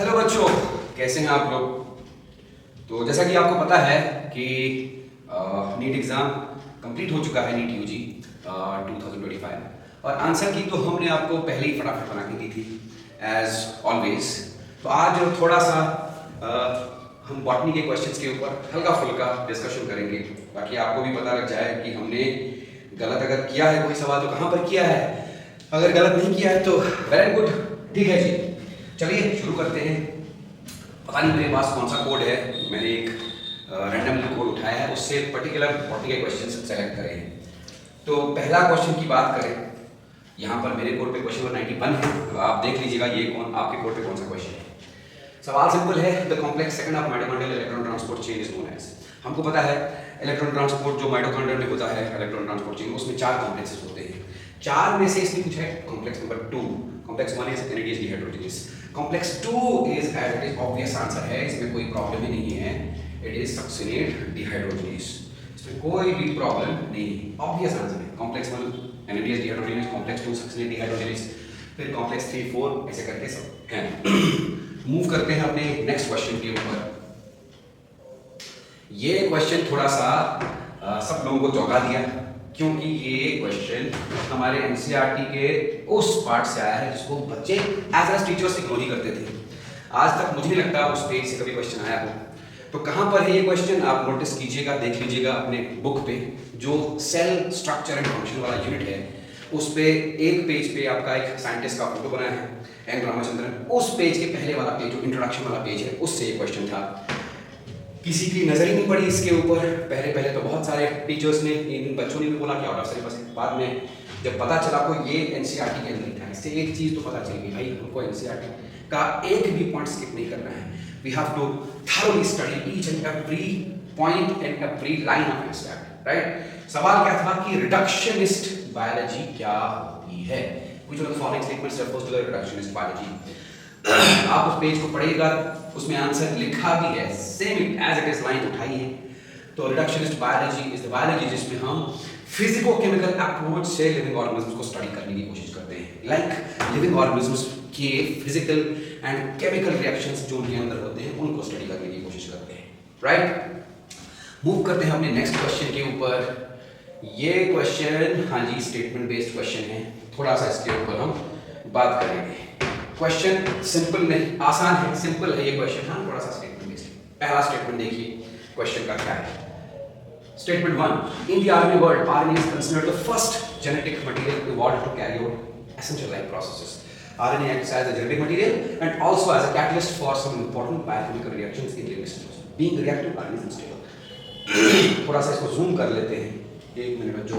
Hello बच्चों, कैसे हैं आप लोग। तो जैसा कि आपको पता है कि नीट एग्ज़ाम कंप्लीट हो चुका है, नीट यूजी 2025, और आंसर की तो हमने आपको पहले ही फटाफट बना के दी थी एज ऑलवेज। तो आज थोड़ा सा हम बॉटनी के क्वेश्चंस के ऊपर हल्का फुल्का डिस्कशन करेंगे, ताकि आपको भी पता लग जाए कि हमने गलत अगर किया है कोई सवाल तो कहाँ पर किया है। अगर गलत नहीं किया है तो वेरी गुड, ठीक है जी। चलिए शुरू करते हैं। पता नहीं मेरे पास कौन सा कोड है, मैंने एक रैंडमली कोड उठाया है, उससे पर्टिकुलर बॉटनी के क्वेश्चन सेलेक्ट करे हैं। तो पहला क्वेश्चन की बात करें, यहाँ पर मेरे कोड पे क्वेश्चन नंबर 91 है। आप देख लीजिएगा ये कौन आपके कोड पे कौन सा क्वेश्चन है। सवाल सिंपल है, the complex second of mitochondrial electron transport chain is known as. हमको पता है इलेक्ट्रॉन ट्रांसपोर्ट जो माइटोकॉन्ड्रिया में होता है, इलेक्ट्रॉन ट्रांसपोर्ट चेन, उसमें 4 कॉम्प्लेक्सेस होते हैं। 4 में से इसमें कुछ है complex number 2। Complex 1 is NADH dehydrogenase, complex 2 is as it is obvious answer है, इसमें कोई प्रॉब्लम ही नहीं है, इट इज सक्सिनेट डिहाइड्रोजनेस। इसमें कोई भी प्रॉब्लम नहीं है, ऑब्वियस आंसर है। Complex 1 NADs dehydrogenase, complex 2 succinate dehydrogenase, फिर कॉम्प्लेक्स 3 4 ऐसे करके सब हैं। मूव करते हैं अपने नेक्स्ट क्वेश्चन के ऊपर। ये क्वेश्चन थोड़ा सा सब लोगों को चौंका दिया, क्योंकि ये क्वेश्चन हमारे एनसीईआरटी के उस पार्ट से आया है जिसको बच्चे एज टीचर्स इग्नोर ही करते थे। आज तक मुझे नहीं लगता उस पेज से कभी क्वेश्चन आया हो। तो कहाँ पर है ये क्वेश्चन, आप नोटिस कीजिएगा, देख लीजिएगा अपने बुक पे, जो सेल स्ट्रक्चर एंड फंक्शन वाला यूनिट है, उस पे एक पेज पे आपका एक साइंटिस्ट का फोटो बनाया है, एन रामचंद्रन। उस पेज के पहले वाला पेज जो इंट्रोडक्शन वाला पेज है, उससे ये क्वेश्चन था। किसी की नजर ही नहीं पड़ी इसके ऊपर। पहले तो बहुत सारे टीचर्स ने, इन बच्चों ने भी बोला कि आउट ऑफ सिलेबस है। बाद में जब पता चला को ये एनसीईआरटी के अंदर ही था, इससे एक चीज तो पता चल गई, भाई हमको एनसीईआरटी का एक भी पॉइंट स्किप नहीं करना है। We have to thoroughly study each and every point and every line of NCERT, right. सवाल क्या था कि रिडक्शनिस्ट बायोलॉजी क्या होती है, which of the following statements refers to the reductionist biology। आप उस पेज को पढ़िएगा, उसमें आंसर लिखा भी है, same as it is, line उठाई है। तो reductionist biology is the biology जिसमें हम फिजिको केमिकल अप्रोच से लिविंग ऑर्गेनिजम्स को स्टडी करने की कोशिश करते हैं, लाइक लिविंग ऑर्गेनिजम्स के फिजिकल एंड केमिकल रिएक्शंस जो उनके अंदर होते हैं उनको स्टडी करने की कोशिश करते हैं, राइट। मूव करते हैं अपने नेक्स्ट क्वेश्चन के ऊपर। ये क्वेश्चन, हाँ जी, स्टेटमेंट बेस्ड क्वेश्चन है, थोड़ा सा इसके ऊपर हम बात करेंगे। क्वेश्चन सिंपल नहीं, आसान है, सिंपल है ये क्वेश्चन, हाँ थोड़ा सा स्टेटमेंट बेस्ड। पहला स्टेटमेंट देखिए क्वेश्चन का क्या है। Statement 1, in the RNA world RNA is considered the first genetic material evolved to carry out essential life processes. RNA acts as a genetic material and also as a catalyst for some important biochemical reactions in living systems. Being reactive, RNA is unstable। थोड़ा सा इसको zoom कर लेते हैं, एक minute में जो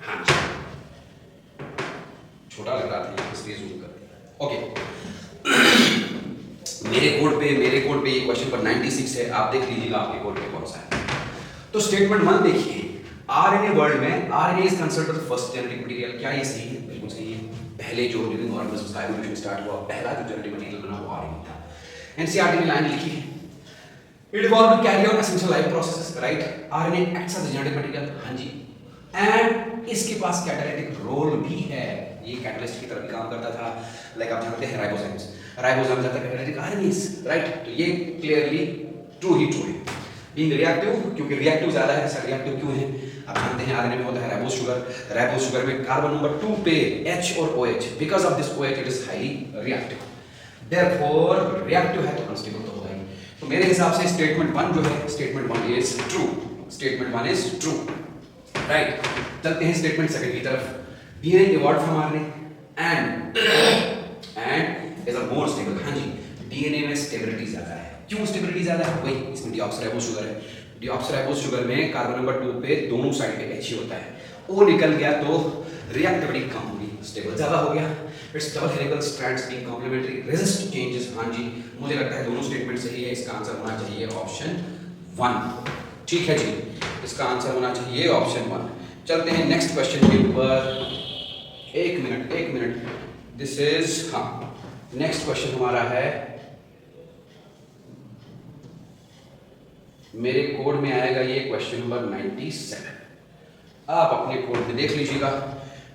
हाँ छोटा लग रहा था इसलिए जूम कर दिया। ओके, मेरे कोड पे ये क्वेश्चन पर 96 है, आप देख लीजिएगा आपके कोड पे कौन सा है। तो स्टेटमेंट 1 देखिए, आरएनए वर्ल्ड में RNA is considered the first genetic material. क्या ये सही है? बिल्कुल सही है। पहले जो लिविंग ऑर्गेनिज्म का एवोल्यूशन स्टार्ट हुआ, पहला जो जेनेटिक मटेरियल बना वो आरएनए था। एनसीईआरटी में लाइन लिखी है, it evolved to carry out essential life processes, right. RNA acts as a genetic material, हाँ जी, एंड इसके पास कैटालिटिक रोल भी है, ये कैटलिस्ट की तरह भी काम करता था, लाइक आप जानते हैं राइबोसोम्स, राइबोसोम जाता है कैटालिटिक आरएनएस, राइट। तो ये क्लियरली ट्रू ही ट्रू है। बीइंग रिएक्टिव, क्योंकि रिएक्टिव ज्यादा है, सर रिएक्टिव क्यों है? आप जानते हैं आरएनए में होता है राइबोस शुगर, राइबोस शुगर में कार्बन नंबर 2 पे H और OH, because of this OH it is highly reactive, therefore reactive है तो अनस्टेबल तो होगा ही। तो मेरे हिसाब से स्टेटमेंट 1 जो है, statement 1 is true, statement 1 is true, right. चलते हैं स्टेटमेंट 2 की तरफ। DNA evolved from RNA and is a more stable, हाँ जी, डीएनए में स्टेबिलिटी ज्यादा है। क्यों स्टेबिलिटी ज्यादा है? वही, इसमें डीऑक्सीराइबोस शुगर है, डीऑक्सीराइबोस शुगर में कार्बन नंबर 2 पे दोनों साइड पे H ही होता है, वो निकल गया तो रिएक्टिविटी कम होगी, स्टेबल ज्यादा हो गया। It's double helical strands being complementary, resist changes, हाँ जी, मुझे लगता है दोनों स्टेटमेंट सही है, इसका आंसर होना चाहिए ऑप्शन 1, ठीक है जी, इसका आंसर होना चाहिए ऑप्शन 1। चलते हैं नेक्स्ट क्वेश्चन के ऊपर। एक मिनट, दिस इज, हाँ, नेक्स्ट क्वेश्चन हमारा है, मेरे कोड में आएगा ये क्वेश्चन नंबर 97। आप अपने कोड में देख लीजिएगा,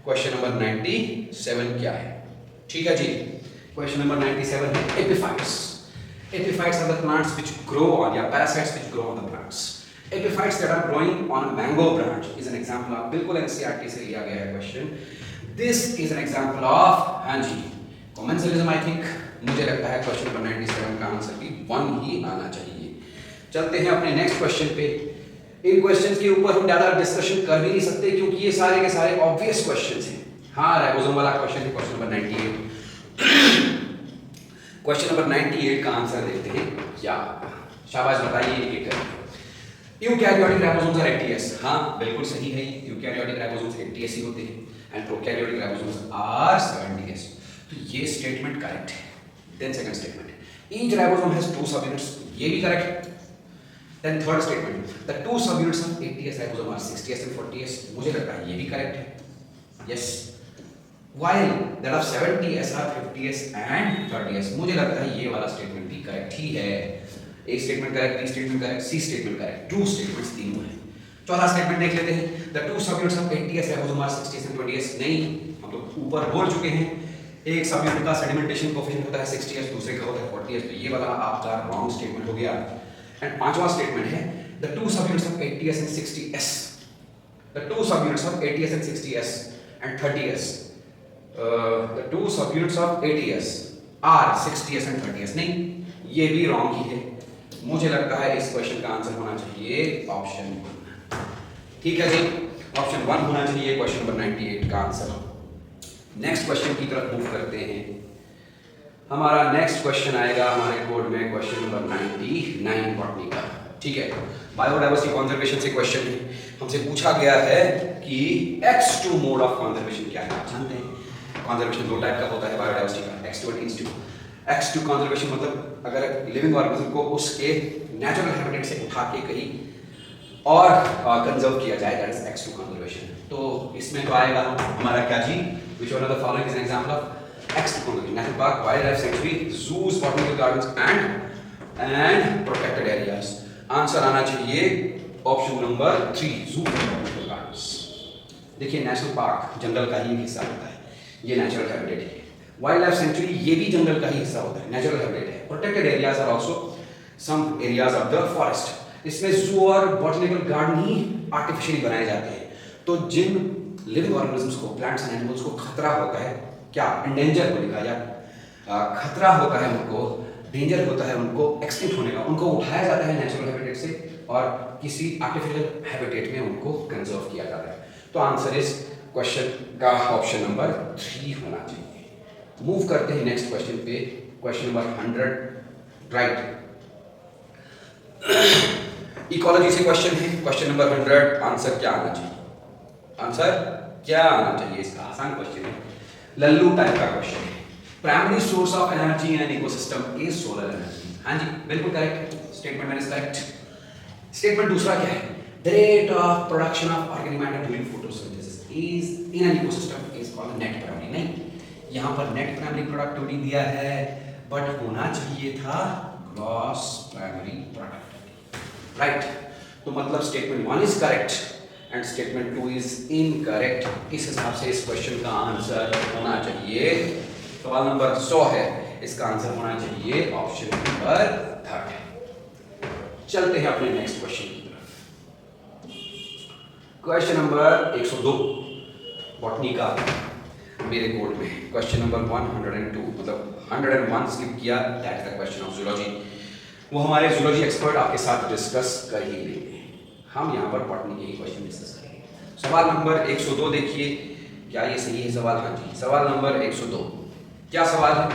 क्वेश्चन नंबर 97 क्या है? ठीक है जी, क्वेश्चन नंबर 97 है epiphytes. Epiphytes are the plants which grow on, या parasites which grow on the plants. Epiphytes that are growing on a mango branch is an example of, बिल्कुल NCERT से लिया गया है question. This is an example of, हाँ जी, commensalism. I think मुझे लगता है क्वेश्चन नंबर 97 का आंसर भी 1 ही आना चाहिए. चलते हैं अपने नेक्स्ट क्वेश्चन पे. इन क्वेश्चंस के ऊपर हम ज्यादा डिस्कशन कर भी नहीं सकते क्योंकि ये सारे के सारे ऑब्वियस क्वेश्चंस हैं. हाँ, राइबोसोम वाला क्वेश्चन है, क्वेश्चन नंबर 98. क्वेश्चन नंबर 98 का आंसर देखते हैं क्या. शाबाश, बताइए एक एक. Eukaryotic ribosomes are eighty S. हाँ, बिल्कुल सही है. यूकैरियोटिक राइबोसोम्स एटीएस ही होते हैं and prokaryotic ribosomes are 70s. तो ये स्टेटमेंट करेक्ट है. Then second statement, each ribosome has 2 subunits. ये भी correct. Then third statement, the 2 subunits of 80s ribosome are 60s and 40s. मुझे लगता है ये भी करेक्ट है. Yes. While that of 70s are 50s and 30s. मुझे लगता है ये वाला स्टेटमेंट भी करेक्ट ही है. A statement correct, B statement correct, C statement correct. True statements तीनों हैं. चौथा स्टेटमेंट देख लेते हैं. The 2 subunits of 80s ribosome are 60s and 20s. नहीं, हम लोग ऊपर बोल चुके हैं. एक सबयूनिट का सेडिमेंटेशन कोएफिशिएंट होता है 60s, दूसरे का होता है 40s. तो ये वाला आपका रॉन्ग स्टेटमेंट हो गया. एंड पांचवा स्टेटमेंट है the 2 subunits of 80s and 60s. The 2 subunits of 80s and 60s and 30s. The 2 subunits of 80s are 60s and 30s. नहीं, ये भी रॉन्ग ही है. मुझे लगता है इस क्वेश्चन का आंसर होना चाहिए ऑप्शन 1. ठीक है जी, ऑप्शन 1 होना चाहिए क्वेश्चन नंबर 98 का आंसर. नेक्स्ट क्वेश्चन की तरफ मूव करते हैं. हमारा नेक्स्ट क्वेश्चन आएगा हमारे कोड में क्वेश्चन नंबर 99 बॉटनी का. ठीक है, बायोडाइवर्सिटी कंजर्वेशन से क्वेश्चन है. हमसे पूछा गया है कि X2 मोड ऑफ कंजर्वेशन क्या है. आप जानते हैं कंजर्वेशन 2 टाइप का होता है बायोडाइवर्सिटी का, X2 और X2. X2 कंजर्वेशन मतलब अगर लिविंग ऑर्गेनिज्म को उसके नेचुरल हैबिटेट से उठा के कहीं और कंजर्व किया जाए, दैट इज X2 कंजर्वेशन. तो इसमें तो आएगा हमारा क्या जी, which one of the following is an example of X2 conservation. National park, wild life sanctuary, zoos, botanical gardens and protected areas. Answer आना चाहिए option number 3, zoo and botanical gardens. देखिए, नेशनल पार्क जंगल का ही हिस्सा होता है, ये नेचुरल हैबिटेट है. वाइल्ड लाइफ सेंचुरी ये भी जंगल का ही हिस्सा होता है, नेचुरल हैबिटेट है. Protected areas are also some areas of the forest. इसमें जू और बॉटनिकल गार्डन ही आर्टिफिशियली बनाए जाते हैं. तो जिन लिविंग ऑर्गेनिजम्स को, प्लांट्स एंड एनिमल्स को खतरा होता है, क्या एंडेंजर होने का या खतरा होता है उनको, डेंजर होता है उनको एक्सटिंक्ट होने का, उनको उठाया जाता है नेचुरल हैबिटेट से और किसी आर्टिफिशियल हैबिटेट में उनको कंजर्व किया जाता है. तो आंसर इज क्वेश्चन का ऑप्शन नंबर 3 होना चाहिए. मूव करते हैं नेक्स्ट क्वेश्चन पे, क्वेश्चन नंबर 100. राइट, इकोलॉजी से क्वेश्चन है. क्वेश्चन नंबर 100, आंसर क्या आना चाहिए? आंसर क्या आना चाहिए? इसका आसान क्वेश्चन है, लल्लू टाइप का क्वेश्चन है. Primary source of energy in an ecosystem is solar energy. हाँ जी, बिल्कुल correct. Statement is correct. Statement दूसरा क्या है? The rate of production of organic matter during photosynthesis is in an ecosystem is called net primary. नहीं, यहाँ पर net primary productivity दिया है, but होना चाहिए था gross primary productivity. Right? तो मतलब statement 1 is correct and statement 2 is incorrect. इस हिसाब से इस क्वेश्चन का आंसर होना चाहिए, सवाल नंबर 100 है, इसका आंसर होना चाहिए ऑप्शन नंबर 3. चलते हैं अपने नेक्स्ट क्वेश्चन की तरफ. क्वेश्चन नंबर 102 बॉटनी का मेरे कोड में. क्वेश्चन नंबर 102 मतलब 101 स्किप किया, that is the question of zoology. वो हमारे जूलॉजी एक्सपर्ट आपके साथ डिस्कस कर ही लेंगे. हम यहाँ पर बॉटनी के ही क्वेश्चन डिस्कस करेंगे. सवाल नंबर 102 देखिए, क्या ये सही है सवाल? हाँ जी, सवाल नंबर 102. क्या सवाल है?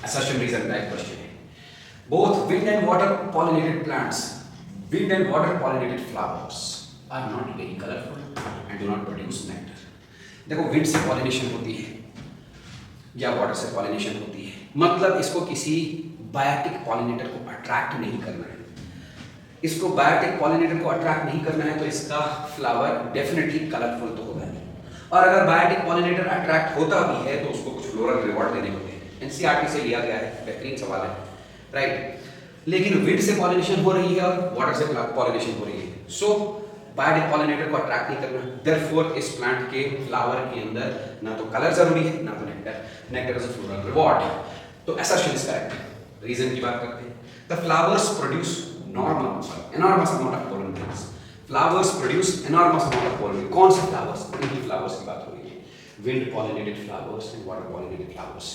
असर्शन रीजन टाइप क्वेश्चन है. Both wind and water pollinated plants, wind and water pollinated flowers are not very colorful and do not produce nectar. देखो, विंड से पॉलिनेशन होती है या वाटर से पॉलिनेशन होती है, मतलब इसको किसी बायोटिक पॉलिनेटर को अट्रैक्ट नहीं करना है. इसको बायोटिक पॉलिनेटर को अट्रैक्ट नहीं करना है तो इसका फ्लावर डेफिनेटली कलरफुल तो होगा नहीं. और अगर बायोटिक पॉलिनेटर अट्रैक्ट होता भी है तो उसको कुछ फ्लोरल रिवॉर्ड देने होते हैं. एनसीईआरटी से लिया गया है, बेहतरीन सवाल है. राइट, लेकिन विंड से पॉलिनेशन हो रही है और वाटर से पॉलिनेशन हो रही है. सो बायोटिक पॉलिनेटर को अट्रैक्ट नहीं करना। देयरफॉर इस प्लांट के फ्लावर के अंदर ना तो कलर जरूरी है ना तो nectar. Nectar is a floral reward. तो असर्शन इज करेक्ट। रीजन की बात करते हैं। The flowers produce enormous amount of pollen grains. Flowers produce enormous amount of pollen. कौन से फ्लावर्स? इन्हीं फ्लावर्स की बात हो रही है। Wind pollinated flowers and water pollinated flowers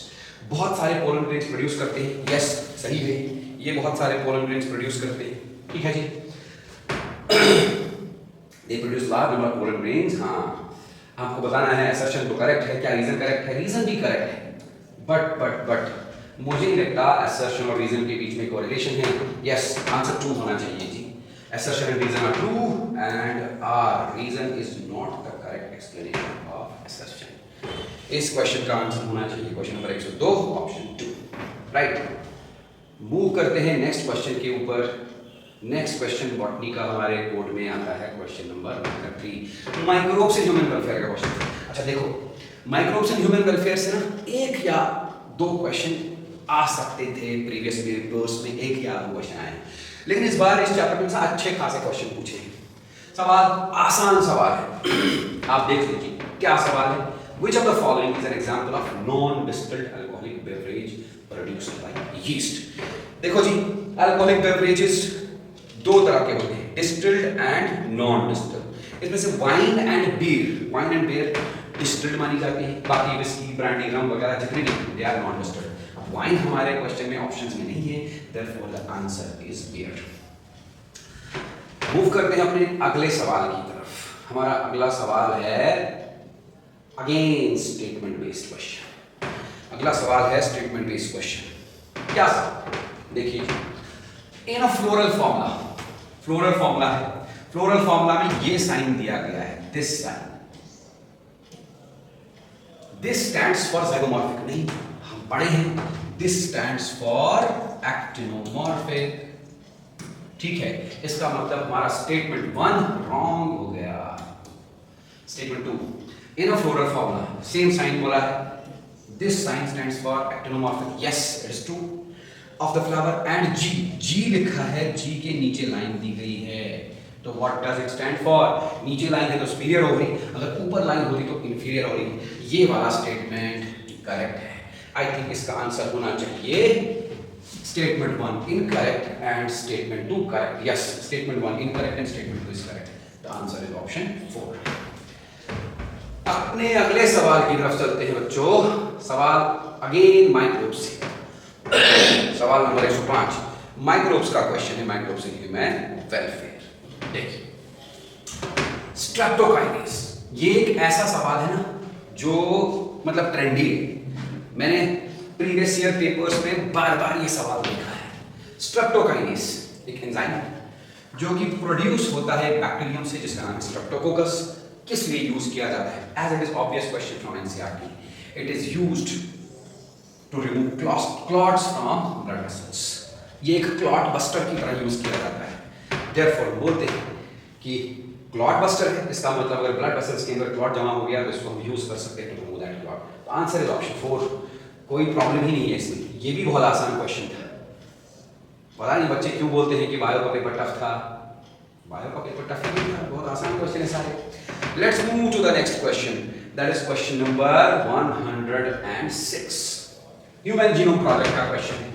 बहुत सारे पोलन ग्रेन्स प्रोड्यूस करते हैं। यस, सही है, ये बहुत सारे पोलन ग्रेन्स प्रोड्यूस करते हैं। ठीक है जी, they produce large number of pollen grains. हाँ, आपको बताना है असर्शन तो करेक्ट है, क्या रीजन करेक्ट है? रीजन भी करेक्ट है, बट मुझे नहीं लगता असर्शन और रीजन के बीच में कोरिलेशन है। यस, आंसर ट्रू होना चाहिए जी। assertion and reason are true and our reason is not the correct explanation of assertion. इस क्वेश्चन का आंसर होना चाहिए question number 102 option 2, right. Move करते हैं नेक्स्ट क्वेश्चन के ऊपर। नेक्स्ट क्वेश्चन बॉटनी का हमारे कोड में आता है question number 3, microbes in human welfare का क्वेश्चन। अच्छा देखो, माइक्रोब्स इन ह्यूमन वेलफेयर से ना एक या दो क्वेश्चन आ सकते थे प्रीवियस पेपर्स में, एक या दो क्वेश्चन आए, लेकिन इस बार इस चैप्टर में से अच्छे खासे क्वेश्चन पूछे। सवाल आसान सवाल है, आप देख लीजिए क्या सवाल है। Which of the following is an example of non-distilled alcoholic beverage produced by yeast? देखो जी, alcoholic beverages दो तरह के होते हैं, distilled and non-distilled। इसमें से wine and beer distilled मानी जाती है, बाकी विस्की, ब्रांडी, रम वगैरह जितने भी they are non-distilled। वाइन हमारे क्वेश्चन में ऑप्शंस में नहीं है, therefore the answer is beer। Move करते हैं अपने अगले सवाल की तरफ। हमारा अगला सवाल है अगेन स्टेटमेंट बेस्ड क्वेश्चन। अगला सवाल है स्टेटमेंट बेस्ड क्वेश्चन। क्या देखिए, इन अ फ्लोरल फॉर्मूला है, फ्लोरल फॉर्मूला में ये साइन दिया गया है, this sign, this stands for zygomorphic, नहीं हम पढ़े हैं, दिस स्टैंड्स फॉर एक्टिनोमॉर्फिक। ठीक है, इसका मतलब हमारा स्टेटमेंट 1 रॉन्ग हो गया। Statement 2, in a floral formula same sign बोला है, this sign stands for actinomorphic, yes it is true, of the flower and G लिखा है, जी के नीचे लाइन दी गई है, तो what does it stand for? नीचे लाइन है तो सुपीरियर हो गई, अगर ऊपर लाइन होती तो इंफीरियर हो गई। ये वाला स्टेटमेंट करेक्ट है। आई थिंक इसका आंसर होना चाहिए statement 1 incorrect and statement 2 correct. Yes, statement 1 incorrect and statement 2 is correct. The answer is option 4। अपने अगले सवाल की तरफ चलते हैं बच्चों। सवाल अगेन माइक्रोब्स से। सवाल नंबर 105 माइक्रोब्स का क्वेश्चन है, माइक्रोब्स इन ह्यूमन वेलफेयर। देखिए, स्ट्रेप्टोकाइनेस, ये एक ऐसा सवाल है ना जो मतलब ट्रेंडी है। मैंने प्रीवियस ईयर पेपर्स में बार ये सवाल देखा है। स्ट्रेप्टोकाइनेस एक एंजाइम जो कि प्रोड्यूस होता है बैक्टीरियम से, जिसका नाम है स्ट्रेप्टोकोकस। किस लिए यूज किया जाता है? As it is obvious question from NCERT, it is used to remove clots from blood vessels. ये एक क्लॉट बस्टर की तरह यूज किया जाता है। देयरफॉर बोलते हैं कि क्लॉट बस्टर है, इसका मतलब अगर ब्लड वेसल्स के अंदर क्लॉट जमा हो गया तो इसको हम यूज कर सकते हैं टू रिमूव दैट क्लॉट। तो आंसर इज ऑप्शन 4। कोई प्रॉब्लम ही नहीं है इसमें, ये भी बहुत आसान क्वेश्चन था। पता नहीं बच्चे क्यों बोलते हैं कि बायो का पेपर टफ था, बायो का पेपर टफ नहीं था, बहुत आसान क्वेश्चन है सारे। Let's move to the next question, that is question number 106। Human genome project का क्वेश्चन है।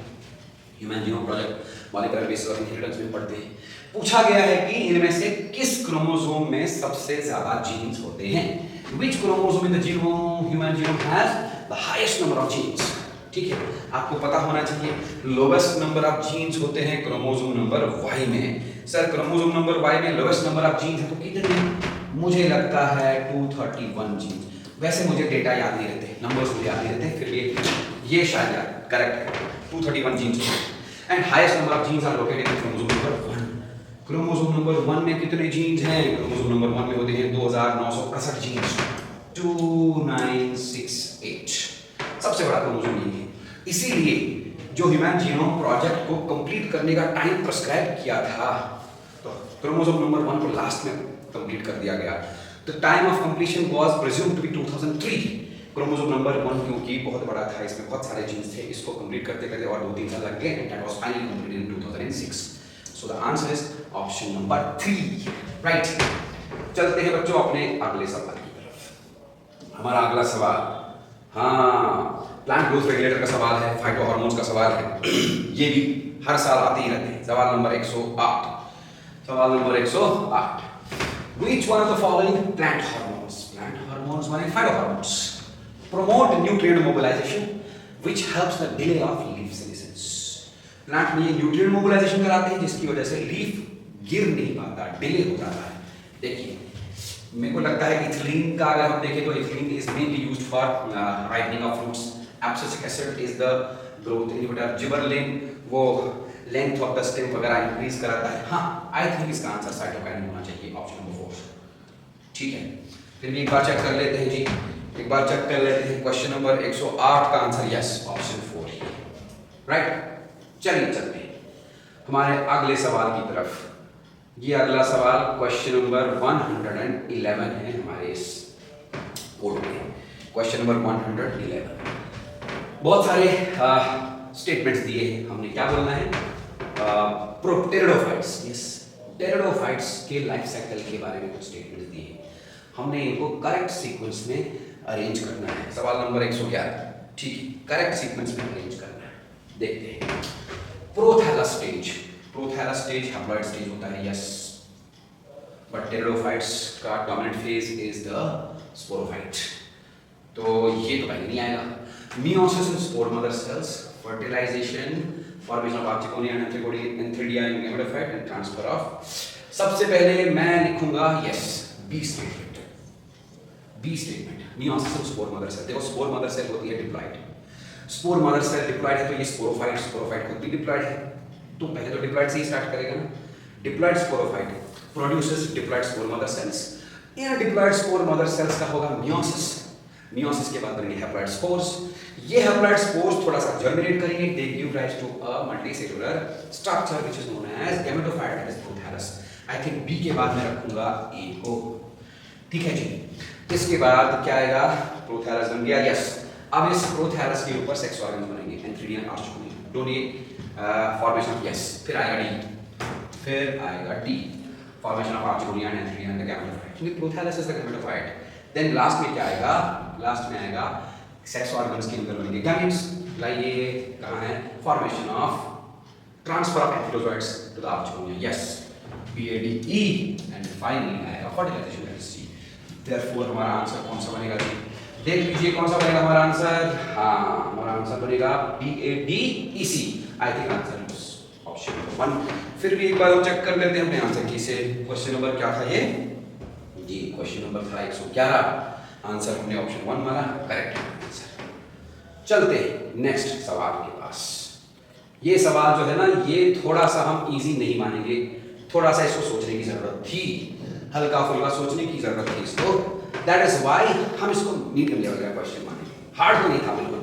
Human genome project molecular basis of inheritance में पढ़ते हैं। पूछा गया है कि इनमें से किस क्रोमोसोम में सबसे ज्यादा जीन्स होते हैं? Which chromosome in the genome, human genome has the highest number of genes? ठीक है, आपको पता होना चाहिए लोवेस्ट नंबर ऑफ जीन्स होते हैं क्रोमोसोम नंबर Y में। सर क्रोमोसोम नंबर Y में लोवेस्ट नंबर ऑफ जीन्स है तो कितने? मुझे लगता है 231 जीन्स। वैसे मुझे डेटा याद नहीं रहते, नंबर्स मुझे याद नहीं रहते, फिर भी ये शायद याद करेक्ट है, 231 genes. And highest number of genes are located in chromosome number 1। Chromosome number 1 में कितने जीन्स हैं? क्रोमोसोम नंबर 1 में होते हैं 2961 जीन्स, 2968। सबसे बड़ा क्रोमोसोम यही है। इसीलिए जो ह्यूमन जीनोम प्रोजेक्ट को कंप्लीट करने का टाइम प्रिस्क्राइब किया था, तो क्रोमोसोम नंबर 1 को लास्ट में कंप्लीट कर दिया गया। The time of completion was presumed to be 2003। Chromosome number 1 क्योंकि बहुत बड़ा था, इसमें बहुत सारे जीन्स थे, इसको कंप्लीट करते करते और 2-3 साल लग गए, and that was finally completed in 2006। So the answer is option number 3, right? चलते हैं बच्चों अपने अगले सवाल की तरफ। हमारा अगला सवाल, हाँ, प्लांट ग्रोथ रेगुलेटर का सवाल है, फाइटो हार्मोन्स का सवाल है। ये भी हर साल आते ही रहते हैं। सवाल नंबर 108। सवाल number 108। Which one of the following plant hormones माने phytohormones promote nutrient mobilization which helps the delay of leaf senescence? Plant में न्यूट्रिएंट मोबिलाइजेशन कराते हैं जिसकी वजह से लीफ गिर नहीं पाता, डिले हो जाता है। देखिए, मेरे को लगता है इथिलीन का अगर हम देखें तो ethylene is mainly used for ripening of fruits, abscisic acid is the growth inhibitor, gibberellin वो लेंथ ऑफ द स्टेम वगैरह इंक्रीज कराता है। हाँ, आई थिंक इसका आंसर साइटोकाइनिन होना चाहिए, ऑप्शन नंबर 4। ठीक है, फिर भी एक बार चेक कर लेते हैं जी, एक बार चेक कर लेते हैं। क्वेश्चन नंबर 108 का आंसर यस, ऑप्शन 4 ही है, राइट। चलिए चलते हैं हमारे अगले सवाल की तरफ। ये अगला सवाल क्वेश्चन नंबर 111 है हमारे इस कोड में। क्वेश्चन नंबर 111, बहुत सारे स्टेटमेंट्स दिए हैं, हमने क्या बोलना है, टेरिडोफाइट्स, यस, टेरिडोफाइट्स के लाइफ साइकिल के बारे में कुछ स्टेटमेंट्स दिए हैं, हमने इनको करेक्ट सीक्वेंस में अरेंज करना है। सवाल नंबर 111, ठीक है, करेक्ट सीक्वेंस में अरेंज करना है। देखते हैं, prothallus stage, prothallus stage haploid stage होता है, यस, बट टेरिडोफाइट्स का dominant phase is the sporophyte, तो ये तो पहले नहीं आएगा। Meiosis in spore mother cells, fertilisation, formation of archegonia and antheridia in gametophyte and transfer of. सबसे पहले मैं लिखूंगा yes, B statement, B statement, meiosis in spore mother cell. देखो, स्पोर मदर सेल होती है diploid, spore mother cell diploid है तो ये स्पोरोफाइट, स्पोरोफाइट खुद भी डिप्लॉइड है, तो पहले तो डिप्लॉइड से ही स्टार्ट करेगा ना। Diploid sporophyte produces diploid spore mother cells, इन डिप्लॉइड स्पोर मदर सेल्स का होगा मियोसिस, मियोसिस के बाद बनेंगे हैप्लॉइड स्पोर्स। ये हैप्लॉइड स्पोर्स थोड़ा सा जर्मिनेट करेंगे, they give rise to a multicellular structure which is known as gametophyte, that is prothallus. I think B के बाद मैं रखूंगा ए को, ठीक है जी। इसके बाद क्या आएगा, प्रोथैलस बन गया, यस। अब इस प्रोथैलस के ऊपर सेक्स ऑर्गन्स बनेंगे, एंथ्रिडिया एंड आर्चिकोनिया, डोनी फॉर्मेशन ऑफ, यस, फिर आएगा डी, फिर आएगा D, formation of archegonia and antheridia and the gametophyte, क्योंकि prothallus is the gametophyte. Then last में क्या आएगा, लास्ट में आएगा सेक्स ऑर्गन्स के अंदर बनेंगे गैमेट्स, लाइए कहाँ है, formation of transfer of antherozoids to the archegonia, yes, PADE, and finally आएगा fertilisation, that is C. Therefore हमारा आंसर कौन सा बनेगा जी, देख लीजिए कौन सा बनेगा हमारा आंसर। हाँ, हमारा आंसर बनेगा PADEC, I think answer is option number 1। फिर भी एक बार हम चेक कर लेते हैं अपने आंसर की से। क्वेश्चन नंबर क्या था ये जी, क्वेश्चन नंबर था 111, आंसर हमने ऑप्शन 1 माना, करेक्ट आंसर। चलते नेक्स्ट सवाल के पास। ये सवाल जो है ना, ये थोड़ा सा हम इजी नहीं मानेंगे, थोड़ा सा इसको सोचने की जरूरत थी, हल्का फुल्का सोचने की जरूरत थी इसको, दैट इज व्हाई हम इसको मीडियम लेवल का क्वेश्चन मानेंगे, हार्ड तो नहीं था बिल्कुल,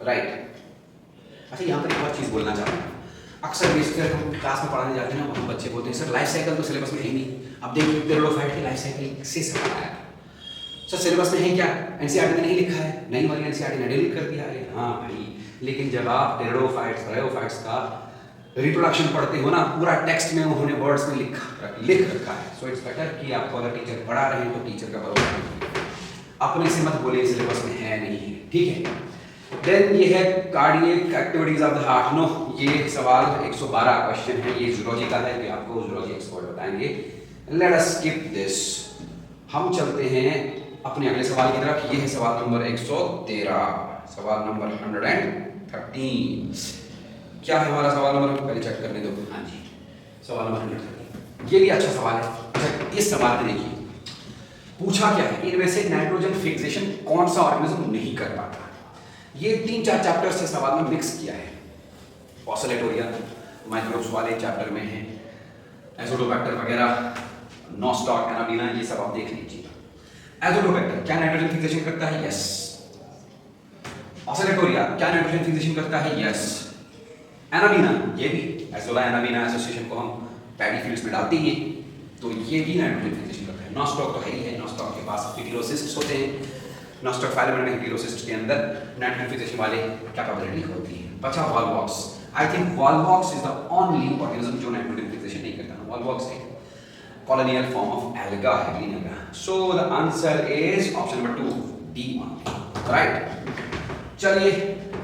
राइट। अच्छा, यहाँ पर एक और चीज बोलना चाहता हूँ, अक्सर बेसिकली हम क्लास में पढ़ाने जाते हैं ना, वहाँ बच्चे बोलते हैं सर लाइफ साइकिल तो सिलेबस में है नहीं। अब देखिए, टेरिडोफाइट की लाइफ साइकिल से सवाल आया, सर सिलेबस में है क्या, एनसीईआरटी में नहीं लिखा है, नहीं वाली एनसीईआरटी ने डिलीट कर दिया है। हाँ भाई, लेकिन जब आप टेरिडोफाइट्स, ब्रायोफाइट्स का रिप्रोडक्शन पढ़ते हो ना, पूरा टेक्स्ट में उन्होंने वर्ड्स में लिख रखा है, सो इट्स बेटर कि आपको अगर टीचर पढ़ा रहे हैं तो टीचर का भरोसा, अपने से मत बोलिए सिलेबस में है नहीं है, ठीक है। देन ये है cardiac activities of the heart, no, ये सवाल 112 क्वेश्चन है, ये जूलॉजी का है, कि आपको जूलॉजी एक्सपर्ट बताएंगे। लेट अस स्किप दिस, हम चलते हैं अपने अगले सवाल की तरफ। ये है सवाल नंबर 113, सवाल नंबर 113। क्या है हमारा सवाल नंबर, पहले चेक करने दो। हाँ जी, सवाल नंबर 113, ये भी अच्छा सवाल है। अच्छा, इस सवाल में देखिए पूछा क्या है, इनमें से नाइट्रोजन फिक्सेशन कौन सा ऑर्गेनिज्म नहीं कर पाता। ये 3-4 चैप्टर से सवाल में मिक्स किया है, ऑसिलेटोरिया माइक्रोब्स वाले चैप्टर में है, एजोडोबैक्टर वगैरह, नॉस्टॉक, एनाबीना, ये सब आप देख लीजिएगा। एजोडोबैक्टर क्या नाइट्रोजन फिक्सेशन करता है, यस। ऑसिलेटोरिया क्या नाइट्रोजन फिक्सेशन करता है, यस। एनाबीना, ये भी एजोला एनाबीना एसोसिएशन को हम पैडी फील्ड्स में डालते हैं, तो ये भी नाइट्रोजन फिक्सेशन करता है। नॉस्टॉक तो है ही है, नॉस्टॉक के पास हिटिलोसिस्ट्स होते हैं, नॉस्टॉक फाइलम में हिटिलोसिस्ट के अंदर नाइट्रोजन फिक्सेशन वाले कैपेबिलिटी होती है। बचा Volvox, I think Volvox is the only organism जो नाइट्रोजन फिक्सेशन नहीं करता। वॉल्वॉक्स है, colonial form of alga Helena. So the answer is option number 2, D only. Right? चलिए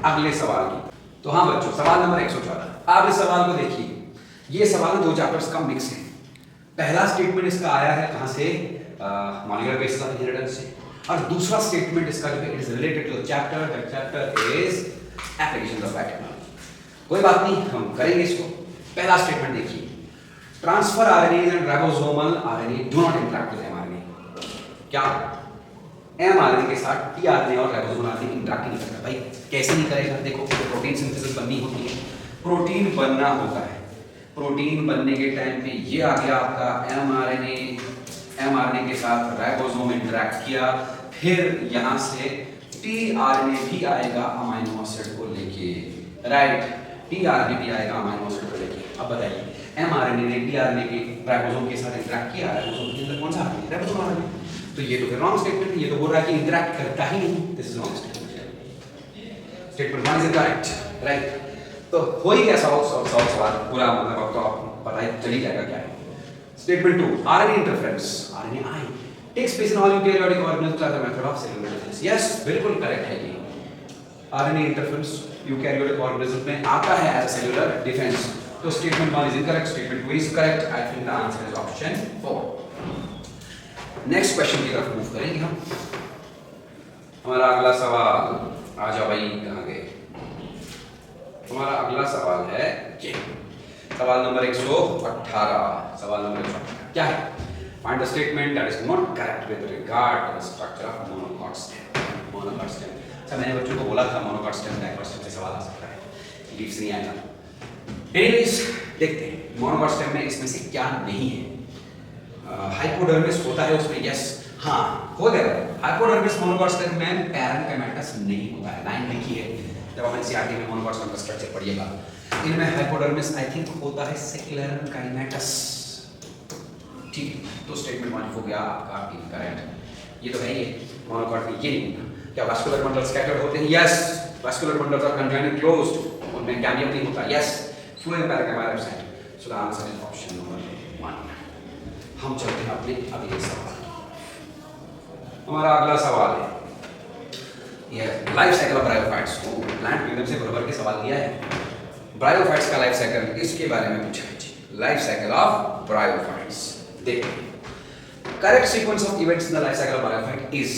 अगले सवाल की। तो हाँ बच्चों, सवाल नंबर 114। आप इस सवाल को देखिए। ये सवाल दो चैप्टर्स का मिक्स है। पहला स्टेटमेंट इसका आया है कहाँ से? मॉलिक्यूलर बेसिस ऑफ इनहेरिटेंस से। और दूसरा स्टेटमेंट इसका जो है it is related to the chapter, that chapter is applications of biotechnology. कोई बात नहीं, हम करेंगे इसको। पहला स्टेटमेंट देखिए, transfer RNA and ribosomal RNA do not interact with mRNA. क्या एमआरएनए के साथ टीआरएनए और राइबोसोमल आरएनए इंटरैक्ट नहीं करता? भाई कैसे नहीं करेगा? देखो, प्रोटीन सिंथेसिस बननी होती है, प्रोटीन बनना होता है। प्रोटीन बनने के टाइम पे ये आ गया आपका एमआरएनए के साथ राइबोसोम इंटरैक्ट किया, फिर यहाँ से टीआरएनए भी आएगा अमीनो एसिड को लेके। राइट, टीआरएनए भी आएगा अमीनो एसिड को लेके। अब बताइए, एमआरएनए ने टीआरएनए के राइबोसोम के साथ इंटरैक्ट किया, राइबोसोम के अंदर कौन सा आरएनए? Ribosome RNA. तो ये तो फिर रॉन्ग स्टेटमेंट है। ये तो बोल रहा है कि इंटरैक्ट करता ही नहीं। This is wrong statement. Statement 1 is incorrect. Right, तो हो ही कैसा हो सवाल पूरा, मतलब अब तो आप पता ही चल ही जाएगा क्या है। Statement 2, RNA interference, RNA takes place in all eukaryotic organisms as a method of cellular defence. Yes, बिल्कुल करेक्ट है ये। आरएनए इंटरफेरेंस यूकेरियोटिक ऑर्गेनिज्म में आता है एज अ सेलुलर डिफेंस। तो statement 1 is incorrect, statement 2 is correct. I think the answer is option 4। Next question की तरफ move करेंगे हम। हमारा अगला सवाल, आ जाओ भाई, कहाँ गए? हमारा अगला सवाल है ये, सवाल नंबर 118। सवाल नंबर 118 क्या है? Find the statement that is not correct with regard to the structure of monocot stem. Monocot stem, sir मैंने बच्चों को बोला था मोनोकॉट स्टेम डाइकोट स्टेम से सवाल आ सकता है, लीव्स नहीं आएगा। एनीवेज देखते हैं मोनोकॉट स्टेम में इसमें से क्या नहीं है। हाइपोडर्मिस होता है उसमें, यस, हाँ हो गया। हाइपोडर्मिस मोनोकॉट स्टेम में पैरेन्काइमेटस नहीं होता है, लाइन लिखी है जब हम एनसीईआरटी में मोनोकॉट स्टेम का स्ट्रक्चर पढ़िएगा। इनमें हाइपोडर्मिस आई थिंक होता है सेक्लेरेनकाइमेटस। ठीक, तो स्टेटमेंट 1 हो गया आपका इनकरेक्ट। ये तो है, ये मोनोकॉट में ये नहीं होता। क्या वास्कुलर बंडल स्कैटर्ड होते हैं? Yes, vascular bundles are conjoint closed, उनमें कैम्बियम नहीं होता। Yes, phloem parenchyma absent. So the answer is option number 1। हम चलते हैं अपने अगले सवाल। हमारा अगला सवाल है ये लाइफ साइकिल ऑफ ब्रायोफाइट्स। को प्लांट किंगडम से बराबर के सवाल दिया है। ब्रायोफाइट्स का लाइफ साइकिल, इसके बारे में पूछा है जी। लाइफ साइकिल ऑफ ब्रायोफाइट्स देखिए, correct sequence of events in the life cycle of bryophyte is,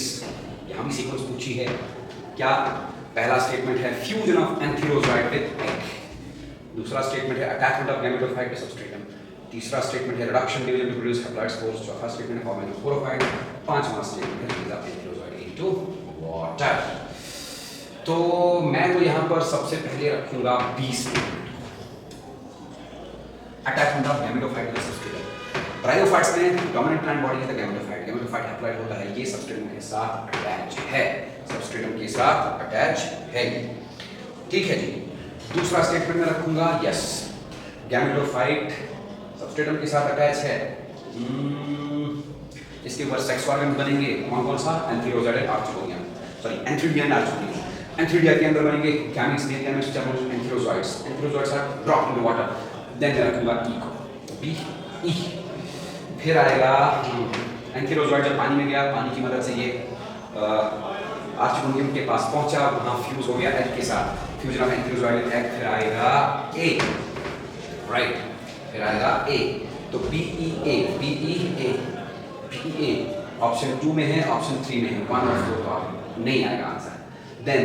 यहां भी सीक्वेंस पूछी है। क्या पहला स्टेटमेंट है fusion of antherozoid with egg, दूसरा स्टेटमेंट है attachment of gametophyte to substratum, तीसरा स्टेटमेंट है reduction division to produce haploid spores, चौथा स्टेटमेंट है फॉर्मेशन ऑफ स्पोरोफाइट, पांचवा स्टेटमेंट है release of antherozoid into water. तो मैं तो यहां पर सबसे पहले रखूंगा 20 attachment of gametophyte to substratum. Bryophytes में डोमिनेंट प्लांट बॉडी है तो गैमेटोफाइट, गैमेटोफाइट हैप्लॉइड होता है, ये सबस्ट्रेटम के साथ अटैच है, सबस्ट्रेटम के साथ अटैच है। ठीक है जी, दूसरा स्टेटमेंट में रखूंगा यस, गैमेटोफाइट सबस्ट्रेटम के साथ अटैच है। इसके ऊपर सेक्स ऑर्गन बनेंगे, कौन कौन सा? एंथीरोजोइड आर्चगोनिया, सॉरी एंथीरिडियन आर्चगोनिया। एंथीरिडिया के अंदर बनेंगे गैमेट्स, गैमेट्स जब antherozoids, antherozoids are dropped in water. Then मैं रखूंगा ई को, बी ई। फिर आएगा एंथीरोजोइड जब पानी में गया, पानी की मदद से ये आर्चगोनियम के पास पहुंचा, वहां फ्यूज हो गया एग के साथ, fusion of antherozoid with egg. फिर आएगा ए, राइट, फिर आएगा ए, तो B E A, B E A, B A option 2 में है, ऑप्शन 3 में है, 1 और 4 तो नहीं आएगा आंसर। देन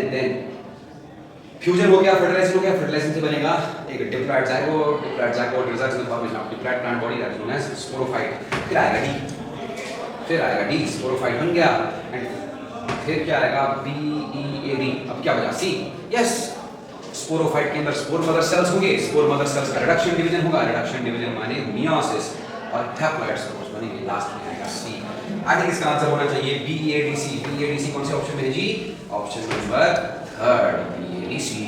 फ्यूजन हो गया, फर्टिलाइजेशन हो गया, फर्टिलाइजेशन से बनेगा एक diploid zygote, diploid zygote results in the formation of diploid plant body that is known as sporophyte. फिर आएगा डी, फिर आएगा डी, स्पोरोफाइट बन गया। एंड फिर क्या आएगा? B E A D. अब क्या बचा? सी, यस, स्पोरोफाइट के अंदर स्पोर मदर सेल्स होंगे, स्पोर मदर सेल्स का रिडक्शन डिवीजन होगा, रिडक्शन डिवीजन माने मियोसिस, और हैप्लॉइड स्पोर्स बनेंगे। लास्ट में आएगा सी। आई थिंक इसका आंसर होना चाहिए B A D C. B A D C कौन से ऑप्शन में है जी? Option number 3, B A D C.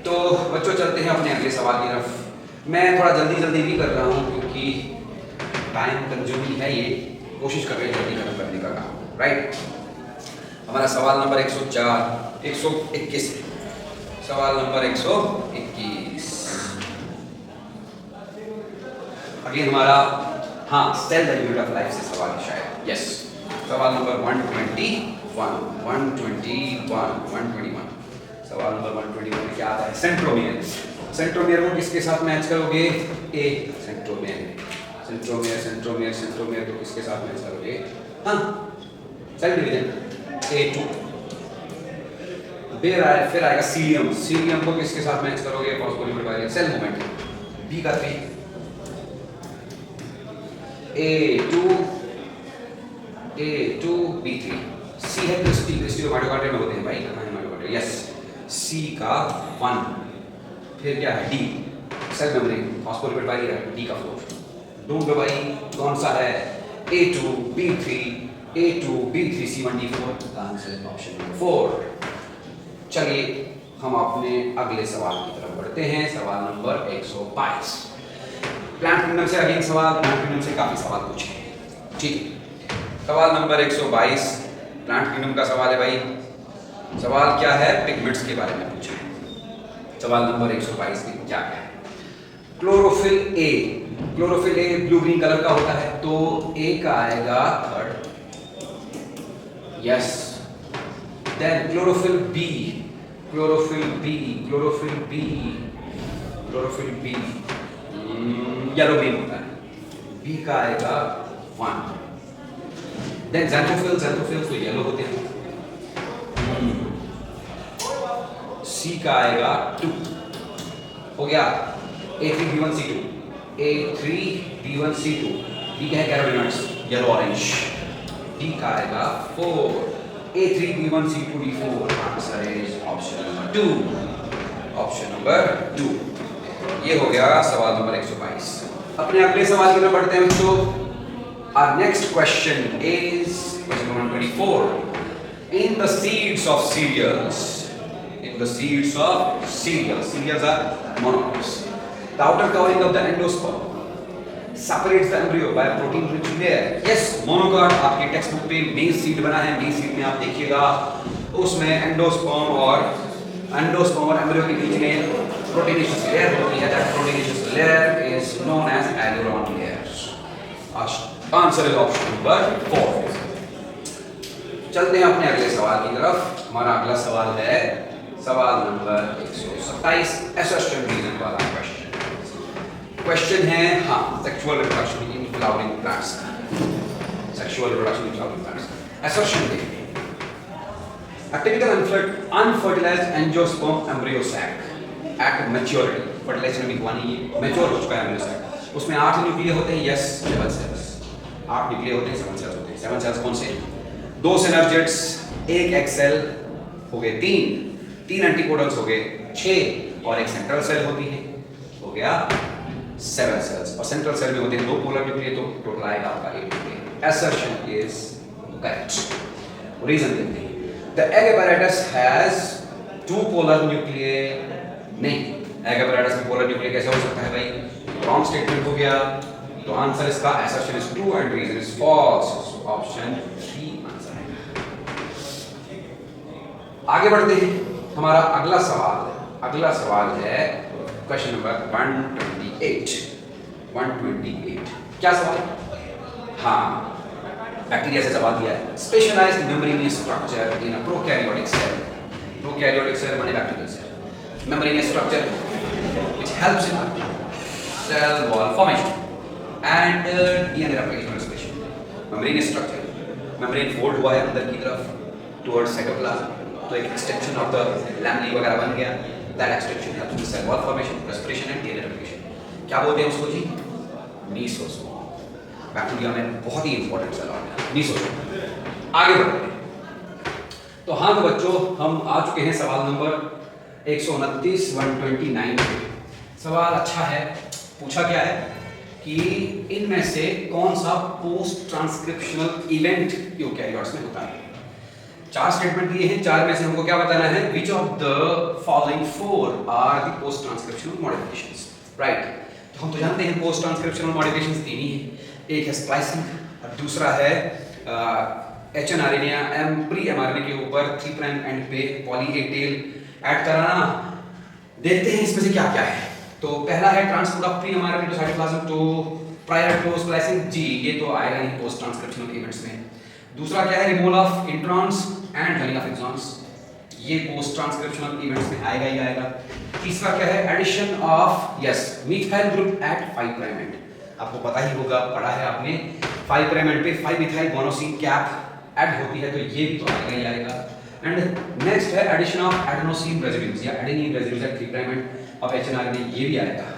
तो बच्चों चलते हैं अपने अगले सवाल की तरफ। मैं थोड़ा जल्दी भी कर रहा हूँ क्योंकि टाइम कंज्यूमिंग है, ये कोशिश कर रहे हैं जल्दी खत्म करने का काम। राइट, हमारा सवाल नंबर 121, सवाल नंबर 121 अगेन हमारा हाँ, cell the unit of life से सवाल है शायद। यस, सवाल नंबर 121, 121। सवाल नंबर 121 में क्या आता है? सेंट्रोमियर। सेंट्रोमियर को किसके साथ मैच करोगे? ए सेंट्रोमियर को किसके साथ मैच करोगे? हाँ, सेल डिवीजन A2। फिर आएगा सीलियम को किसके साथ मैच करोगे? Phospholipid bilayer cell movement B का 3 A2 B3 C है क्रिस्टी माइटोकॉन्ड्रिया में होते हैं भाई, माइटोकॉन्ड्रिया। यस, C का 1। फिर क्या है? D cell membrane phospholipid bilayer D का 4। ढूंढ लो भाई कौन सा है? A2 B3 C1D4 का आंसर है ऑप्शन नंबर 4। चलिए हम अपने अगले सवाल की तरफ बढ़ते हैं। सवाल नंबर 122। प्लांट किंगडम से अगेन सवाल, प्लांट किंगडम से काफी सवाल पूछे हैं, ठीक है। सवाल नंबर 122 प्लांट किंगडम का सवाल है भाई। सवाल क्या है? पिगमेंट्स के बारे में पूछा है। सवाल नंबर 122 में क्या है? Chlorophyll A blue green colour का होता है, तो ए का आएगा 3rd। Yes, then chlorophyll B yellow green होता है, बी का आएगा 1। देन ज़ैंथोफिल तो येलो होते हैं, सी का आएगा 2। हो गया A3B1C2 डी का है कैरोटीनॉइड्स येलो ऑरेंज, डी का आएगा 4 A3B1C2 D4। Answer is option number 2। ये हो गया सवाल नंबर 122। अपने अगले सवाल की तरफ बढ़ते हैं बच्चों। Our next question is question number 124. In the seeds of cereals, cereals are monocots. The outer covering of the endosperm separates the embryo by a protein-rich layer. Yes, monocot आपके टेक्स्ट बुक पे मेज seed बना है। मेज seed में आप देखिएगा उसमें एंडोस्पर्म और एम्ब्रियो के बीच में प्रोटीनेशियस लेयर होती है। That proteinaceous layer is known as aileron layers. Answer is option number 4। चलते हैं अपने अगले सवाल की तरफ। हमारा अगला सवाल है सवाल नंबर 127, assertion reason वाला क्वेश्चन है। हाँ, sexual reproduction in flowering plants. assertion देखिए। A typical unfertilized angiosperm embryo sac at maturity, fertilization अभी हुआ नहीं है, मैच्योर हो चुका है embryo sac। उसमें 8 न्यूक्लिया होते हैं, यस 7 सेल्स, 8 न्यूक्लिया होते हैं, 7 सेल्स होते हैं। 7 सेल्स कौन से? 2 सिनर्जिड्स, 1 एग सेल हो गए 3 एंटीकोडन्स हो गए 6 और एक सेंट्रल सेल होती है, हो गया 7 सेल्स। और सेंट्रल सेल में होते हैं 2 पोलर न्यूक्लिया, तो टोटल आएगा आपका 8 nuclei. assertion is correct। Reason देखते हैं। The egg apparatus has 2 polar nuclei। नहीं, egg apparatus में polar nuclei कैसे हो सकता है भाई? Wrong statement हो गया। तो आंसर इसका assertion is true and reason is false। Option 3 answer है। आगे बढ़ते हैं। हमारा अगला सवाल है क्वेश्चन नंबर 128। क्या सवाल? हाँ, बैक्टीरिया से सवाल दिया है। Specialised membranous structure in a prokaryotic cell. Prokaryotic cell माने bacterial cell. Membranous structure which helps in cell wall formation and DNA replication और expression. Membranous structure, membrane fold हुआ है अंदर की तरफ टुवर्ड्स साइटोप्लाज्म, तो एक एक्सटेंशन ऑफ द लैमेली वगैरह बन गया। That extension helps in cell wall formation, respiration and DNA replication. क्या बोलते हैं उसको जी? मीसोसोम। बैक्टीरिया में बहुत ही इंपॉर्टेंट सेल ऑर्गन है मीसोसोम। आगे बढ़ते हैं। तो हाँ तो बच्चों, हम आ चुके हैं सवाल नंबर 129 129 पे। सवाल अच्छा है। पूछा क्या है कि इनमें से कौन सा पोस्ट ट्रांसक्रिप्शनल इवेंट यूकैरियोट्स में होता है? 4 स्टेटमेंट दिए हैं, 4 में से हमको क्या बताना है? Which of the following 4 are the post transcriptional modifications, right? तो हम तो जानते हैं पोस्ट ट्रांसक्रिप्शनल मॉडिफिकेशंस 3 ही है। एक है स्प्लाइसिंग और दूसरा है एचएनआरएनए या प्री एमआरएनए के ऊपर 3 प्राइम एंड पे पॉली ए टेल ऐड कराना। देखते हैं इसमें से क्या क्या है। तो पहला है transport of pre mRNA to cytoplasm. तो प्रायर टू स्प्लाइसिंग, जी ये तो आएगा ही पोस्ट ट्रांसक्रिप्शनल इवेंट्स में। दूसरा क्या है, removal of introns and joining of exons, ये पोस्ट ट्रांसक्रिप्शनल इवेंट्स में आएगा ही आएगा। तीसरा क्या है, addition of yes methyl group at 5 prime end, आपको पता ही होगा, पढ़ा है आपने, 5 प्राइम एंड पे 5 मिथाइल गोनोसिन कैप ऐड होती है, तो ये भी तो आएगा ही आएगा। एंड नेक्स्ट है एडिशन ऑफ एडेनोसिन रेजिड्यूज या adenine residues at 3 prime end of HNR में, ये भी आएगा।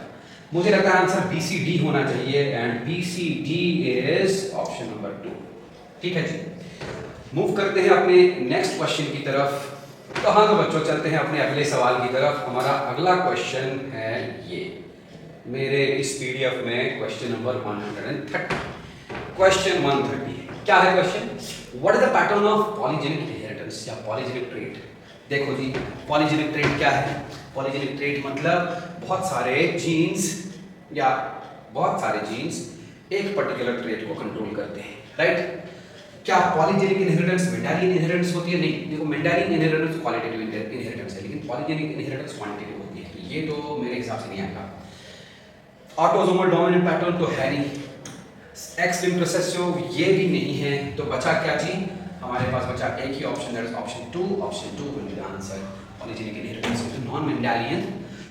मुझे लगता है आंसर BCD होना चाहिए and BCD is option number 2। ठीक है जी, मूव करते हैं अपने नेक्स्ट क्वेश्चन की तरफ। तो हाँ तो बच्चों चलते हैं अपने अगले सवाल की तरफ। हमारा अगला क्वेश्चन है ये मेरे इस PDF में क्वेश्चन नंबर 130। क्वेश्चन 130 क्या है question, what is the pattern of polygenic inheritance या पॉलीजेनिक ट्रेट। देखो जी, पॉलीजेनिक ट्रेट क्या है, पॉलीजेनिक ट्रेट मतलब बहुत सारे जीन्स या बहुत सारे जीन्स एक पर्टिकुलर ट्रेट को कंट्रोल करते हैं, राइट। क्या पॉलीजेनिक इनहेरिटेंस मेंडेलियन इनहेरिटेंस होती है, नहीं। देखो मेंडेलियन इनहेरिटेंस क्वालिटेटिव इनहेरिटेंस है, लेकिन पॉलीजेनिक इनहेरिटेंस क्वांटिटेटिव होती है, तो ये तो मेरे हिसाब से नहीं आएगा। ऑटोसोमल डोमिनेंट पैटर्न तो है नहीं, एक्स लिंक्ड रिसेसिव ये भी नहीं है, तो बचा क्या जी, हमारे पास बचा एक ही option, that is option 2। Option 2 will be the answer, polygenic inheritance is non Mendelian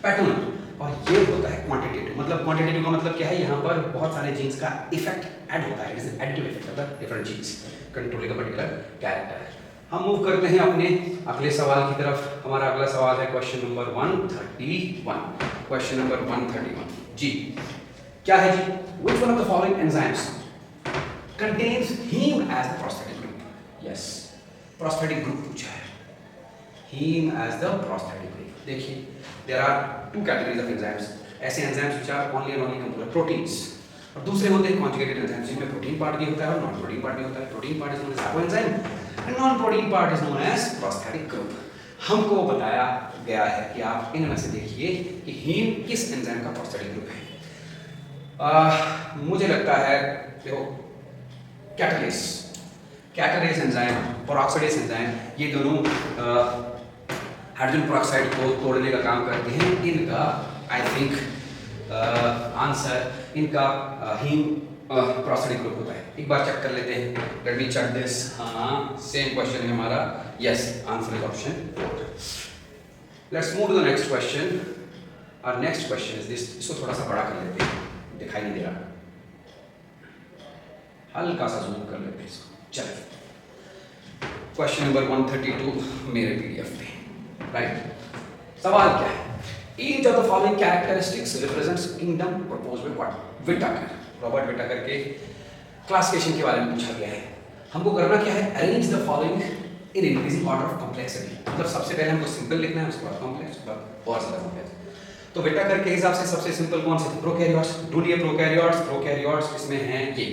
pattern. और ये होता है क्वांटिटेटिव, मतलब क्वांटिटेटिव का मतलब क्या है, यहाँ पर बहुत सारे जीन्स का इफेक्ट ऐड होता है, it is additive effect of the different genes controlling a particular character. हम मूव करते हैं अपने अगले सवाल की तरफ। हमारा अगला सवाल है क्वेश्चन नंबर 131। क्वेश्चन नंबर 131 जी क्या है जी, which one of the following enzymes contains heme as the prosthetic group? Yes, prosthetic group पूछा है, heme as the prosthetic group। देखिए there are two categories of enzymes, ऐसे enzymes which are only and only composed of proteins, और दूसरे होते हैं conjugated enzymes जिनमें protein part भी होता है और नॉन प्रोटीन पार्ट भी होता है। Protein part is known as coenzyme and non protein part is known as prosthetic group। हमको बताया गया है कि आप इनमें से देखिए कि हीम किस एंजाइम का प्रोस्थेटिक ग्रुप है। मुझे लगता है देखो कैटालेस एंजाइम और ऑक्सीडेज एंजाइम, ये दोनों हाइड्रोजन पेरोक्साइड को तोड़ने का काम करते हैं। इनका आई थिंक आंसर इनका हीम प्रोस्थेटिक ग्रुप होता है। एक बार चेक कर लेते हैं, लेट मी चेक दिस। हाँ सेम क्वेश्चन है हमारा, yes answer is option 4। Let's move to the next question. और नेक्स्ट क्वेश्चन इज दिस, इसको थोड़ा सा बड़ा कर लेते हैं, दिखाई नहीं दे रहा, हल्का सा जूम कर लेते हैं इसको। चलिए क्वेश्चन नंबर 132 मेरे PDF पे, राइट। सवाल क्या है, each of the following characteristics represents kingdom proposed by what, Whittaker, Robert Whittaker के क्लासिफिकेशन के बारे में पूछा गया है। हमको करना क्या है, arrange the following in increasing order of complexity, मतलब सबसे पहले हमको सिंपल लिखना है, उसके बाद कॉम्प्लेक्स, उसके बाद और ज्यादा कॉम्प्लेक्स। तो विटाकर के हिसाब से सबसे सिंपल कौन से थे, प्रोकैरियोट्स। ढूंढिए प्रोकैरियोट्स किसमें हैं ये,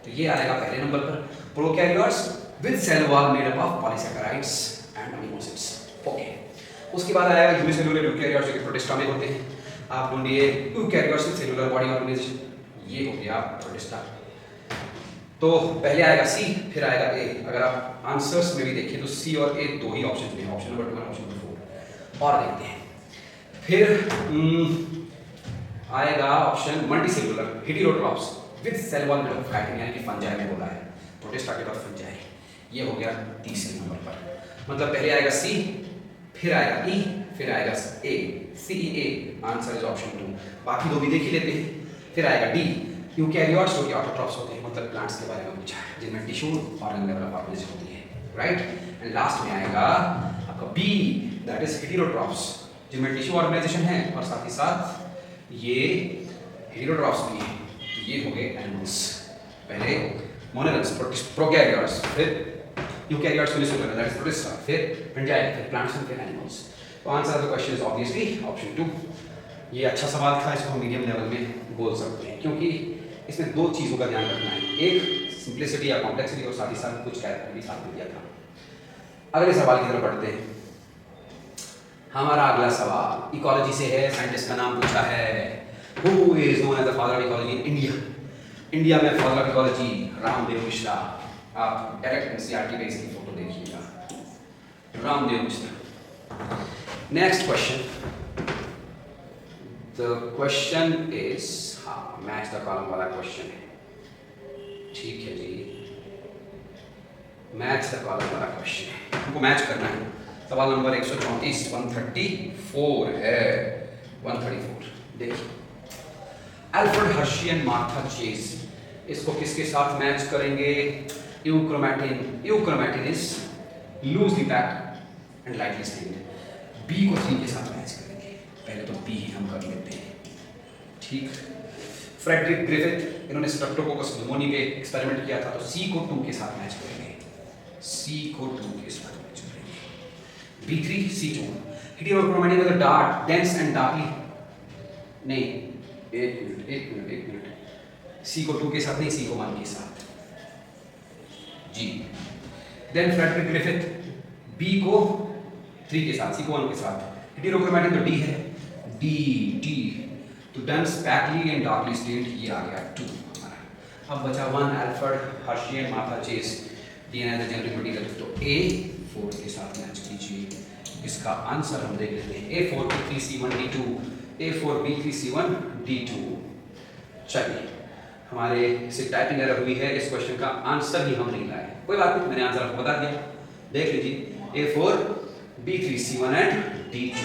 तो ये आएगा पहले नंबर पर, prokaryotes with cell wall made up of polysaccharides and amino acids. Okay, उसके बाद आएगा यूनिसेल्युलर यूकैरियोट्स जो कि प्रोटिस्टा में होते हैं। आप ढूंढिए eukaryotes with cellular body organisation, ये हो गया प्रोटिस्टा। तो पहले आएगा C, फिर आएगा A। अगर आप आंसर्स में भी देखिए तो C और A दो ही ऑप्शन हैं, ऑप्शन नंबर 2 और ऑप्शन नंबर 4। और देखते हैं फिर आएगा option multicellular heterotrophs with cell wall made of chitin, यानी कि फंजाई में बोला है, प्रोटिस्टा के बाद फंजाई। ये हो गया तीसरे नंबर पर, मतलब पहले आएगा C, फिर आएगा E, फिर आएगा A, CEA। Answer is option 2। बाकी दो भी देख ही लेते हैं। फिर आएगा D, यूकैरियोट्स जो कि ऑटोट्रॉप्स होते हैं, मतलब प्लांट्स के बारे में पूछा है, जिनमें tissue organ level of organism होती है, राइट। एंड लास्ट में आएगा आपका B, दैट इज हेटेरोट्रॉप्स, जिनमें टिश्यू ऑर्गेनाइजेशन है और साथ ही साथ ये हेटेरोट्रॉप्स भी हैं। तो ये हो गए एनिमल्स, पहले मोनोरेल्स प्रोकैरियोट्स, फिर eukaryotes unicellular that is protista, फिर फंजाई, फिर प्लांट्स, फिर एनिमल्स। तो answer of the question is obviously option 2। ये अच्छा सवाल था, इसको हम मीडियम लेवल में बोल सकते हैं, क्योंकि इसमें दो चीज़ों का ध्यान रखना है, एक सिंप्लिसिटी या कॉम्प्लेक्सिटी और साथ ही साथ कुछ कैरेक्टर भी साथ में दिया था। अगले सवाल की तरफ बढ़ते हैं। हमारा अगला सवाल इकोलॉजी से है। साइंटिस्ट का नाम पूछा है, who is known as the father of ecology in India. India में father of ecology Ramdev Mishra. आप डायरेक्ट NCERT पे इसकी फोटो देखिएगा, Ramdev Mishra. Next question, the question is, हाँ मैच द कॉलम वाला क्वेश्चन है, ठीक है जी, मैच द कॉलम वाला क्वेश्चन है, हमको मैच करना है। सवाल नंबर 134 134 है, 134। देखिए, Alfred Hershey and Martha Chase, इसको किसके साथ मैच करेंगे? Euchromatin. Euchromatin is loosely packed and lightly stained. B को 3 के साथ मैच करेंगे। पहले तो बी ही हम कर लेते हैं, ठीक। फ्रेडरिक ग्रिफिथ, इन्होंने स्ट्रेप्टोकोकस न्यूमोनी पे एक्सपेरिमेंट किया था, तो सी को 2 के साथ मैच करेंगे। सी को 2 के साथ मैच करेंगे। B3 C2। Heterochromatin with dark dense and darkly, नहीं एक मिनट, सी को 2 के साथ नहीं, सी को 1 के साथ जी। देन फ्रेडरिक ग्रिफिथ, बी को 3 के साथ, सी को 1 के साथ। हेटेरोक्रोमैटिन तो डी है, डी तो डेंस पैकली एंड डार्कली स्टेन्ड, ये आ गया 2 हमारा। अब बचा 1 Alfred Hershey and Martha chase, DNA the genetic material, तो A4 के साथ मैच कीजिए। इसका आंसर हम देख लेते हैं, A4 B3C1 D2, A4 B3C1 D2। चलिए, हमारे से टाइपिंग एरर हुई है, इस क्वेश्चन का आंसर ही हम नहीं लाए, कोई बात नहीं, मैंने आंसर आपको बता दिया, देख लीजिए A4 B3C1 एंड D2।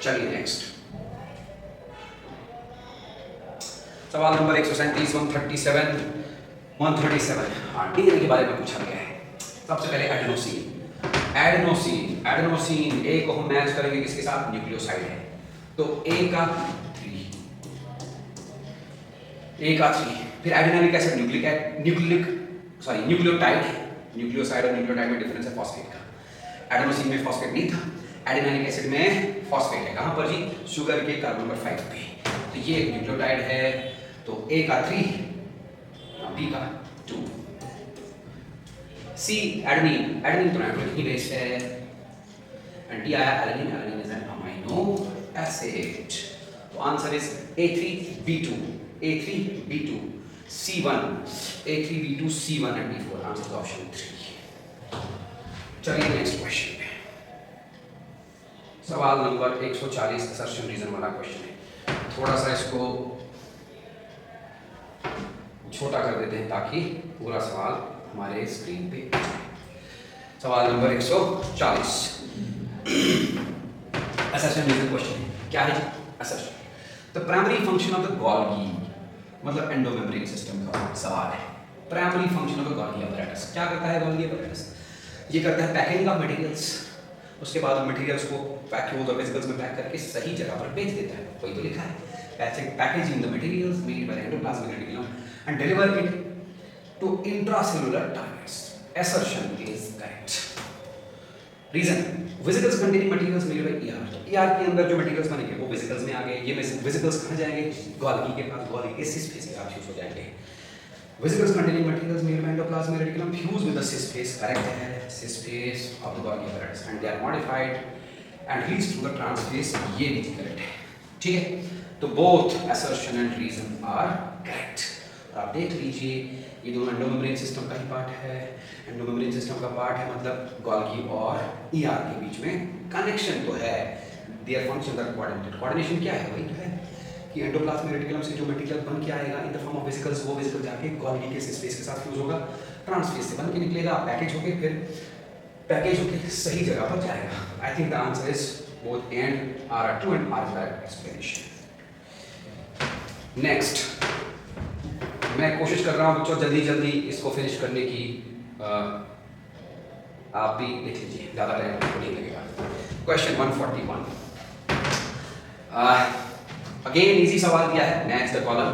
चलिए नेक्स्ट सवाल नंबर 137 137। हाँ, डीएनए के बारे में पूछा गया है। सबसे पहले एडेनोसिन, ए को हम मैच करेंगे किसके साथ? न्यूक्लियोसाइड है, तो ए का 3, फिर एडेनाइलिक एसिड न्यूक्लियोटाइड है, न्यूक्लियोसाइड और न्यूक्लियोटाइड में डिफरेंस है फॉस्फेट का। एडेनोसिन में फॉस्फेट नहीं था, एडेनाइलिक एसिड में फॉस्फेट है, कहां पर जी? शुगर के कार्बन नंबर 5 पे, तो ये न्यूक्लियोटाइड है, तो ए का 3, बी का 2। सी एडेनिन तो नाइट्रोजन की बेस है, एंड डी आया alanine is an amino acid, तो answer is A3B2 C1 A3B2 C1 and D4, answer is option 3। चलिए नेक्स्ट क्वेश्चन पे, सवाल नंबर 140 असर्शन रीजन वाला क्वेश्चन है। थोड़ा सा इसको छोटा कर देते हैं ताकि पूरा सवाल हमारे स्क्रीन पे आ जाए। सवाल नंबर 140 असर्शन रीजन क्वेश्चन है, क्या है जी? Assertion, the primary function of the Golgi, मतलब एंडोमेम्ब्रेन सिस्टम का सवाल है। Primary function of the Golgi apparatus, क्या करता है गोल्गी apparatus? ये करता है पैकिंग ऑफ मटेरियल्स, उसके बाद मटेरियल्स को वैक्यूम्स और वेसिकल्स में पैक करके सही जगह पर भेज देता है, वही तो लिखा है, packaging the materials made by endoplasmic reticulum and deliver it to intracellular targets. assertion is correct. Reason, vesicles containing materials made by ER, तो ER के अंदर जो मटेरियल्स बनेंगे वो वेसिकल्स में आ गए, ये वेसिकल्स कहाँ जाएंगे? गोल्गी के पास, गोल्गी के सिस फेस के साथ फ्यूज हो जाएंगे। Vesicles containing materials made by endoplasmic reticulum fuse with the cis face, correct है, cis face of the Golgi apparatus and they are modified and reach through the trans face, ये भी correct है, ठीक है। तो both assertion and reason are correct. आप देख लीजिए, ये दोनों एंडोमेम्ब्रेन सिस्टम का ही पार्ट है, एंडोमेम्ब्रेन सिस्टम का पार्ट है, मतलब गोल्गी और ER के बीच में कनेक्शन तो है, their function are coordinated. Coordination क्या है? वही तो है कि एंडोप्लाज्मिक रेटिकुलम से जो मटेरियल बन के आएगा in the form of vesicles, वो वेसिकल जाके गोल्गी के स्पेस के साथ फ्यूज होगा, ट्रांसफेस से बन के निकलेगा, पैकेज होके फिर पैकेज होके सही जगह पर जाएगा। I think the answer is both and R true and R correct explanation. Next, मैं कोशिश कर रहा हूँ बच्चों जल्दी इसको फिनिश करने की, आप भी देख लीजिए, ज़्यादा टाइम नहीं लगेगा। क्वेश्चन 141, अगेन इजी सवाल दिया है, मैच द कॉलम।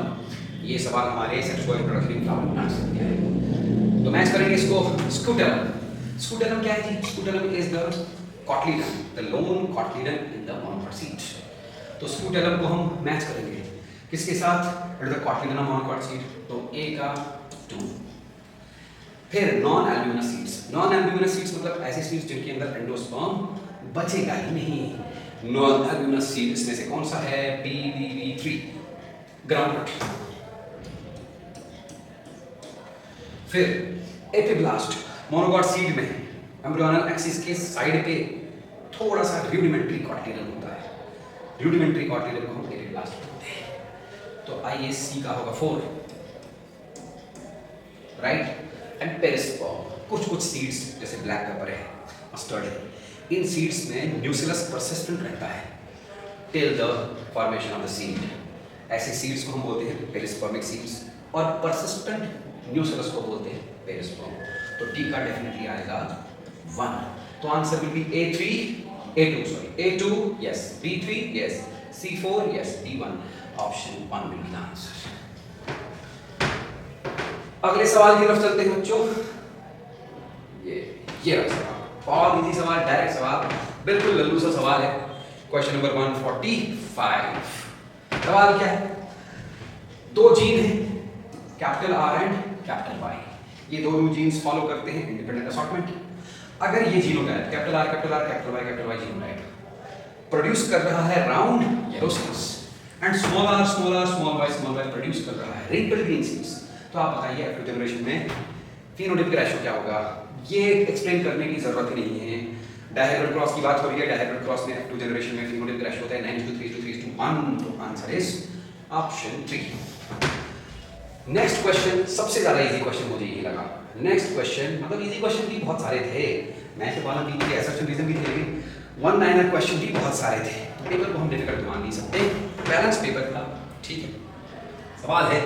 ये सवाल हमारे सेक्सुअल रिप्रोडक्टिव फ्लावर प्लांट्स से दिया है, तो मैच करेंगे इसको। स्कूटेलम, स्कूटेलम क्या है जी? Scutellum is the cotyledon, the lone cotyledon in the monocot seed. तो स्कूटेलम को हम मैच करेंगे किसके साथ? The cotyledon of monocot seed, तो A का 2। फिर non albuminous seeds, non albuminous seeds मतलब ऐसे सीड्स जिनके अंदर एंडोस्पर्म बचेगा ही नहीं। नॉन एल्ब्यूमिनस सीड इसमें से कौन सा है? BBB3 groundnut. फिर एपिब्लास्ट, मोनोकॉट सीड में एम्ब्रियोनल एक्सिस के साइड पे थोड़ा सा रूडिमेंट्री कॉटलीडन होता है, रूडिमेंट्री कॉर्टिकल को हम क्लोरोप्लास्ट बोलते हैं। तो आइए सी का होगा 4, राइट। एंड पेरिस्पर्म, कुछ सीड्स जैसे ब्लैक पेपर है, मस्टर्ड है, इन सीड्स में न्यूक्लियस परसिस्टेंट रहता है till the formation of the seed. ऐसे सीड्स को हम बोलते हैं पेरिस्पर्मिक सीड्स, और परसिस्टेंट न्यूक्लियस को बोलते हैं पेरिस्पर्म। तो टी का डेफिनेटली आएगा 1। तो answer will be A2, yes, B3, yes, C4, yes, D1, option 1 will be the answer. अगले सवाल की तरफ चलते हैं बच्चों। ये रहा सवाल, बहुत इजी सवाल, डायरेक्ट सवाल, बिल्कुल लल्लू सा सवाल है। Question number 145। सवाल क्या है? दो जीन हैं, capital R and capital Y। ये दोनों जीन्स फॉलो करते हैं इंडिपेंडेंट असॉर्टमेंट। अगर ये genotype capital R, capital Y genotype produce कर रहा है round yellow cells and small r produce कर रहा है रिंकल्ड ग्रीन सेल्स, तो आप बताइए F2 जनरेशन में फिनोटाइपिक रेशियो क्या होगा? ये एक्सप्लेन करने की जरूरत ही नहीं है। डायहेड्रल क्रॉस की बात हो रही है, डायहेड्रल क्रॉस में F2 जनरेशन में फिनोटाइपिक रेशियो होता है 9:3:3:1, तो answer is option 3। Next question सबसे ज्यादा इजी क्वेश्चन मुझे ये लगा। नेक्स्ट क्वेश्चन, मतलब इजी क्वेश्चन भी बहुत सारे थे, मैथ के कॉलम भी थे, असर्शन रीजन भी थे, लेकिन 1-9 क्वेश्चन भी बहुत सारे थे। पेपर को हम डिफिकल्ट मान नहीं सकते, बैलेंस पेपर था, ठीक है। सवाल है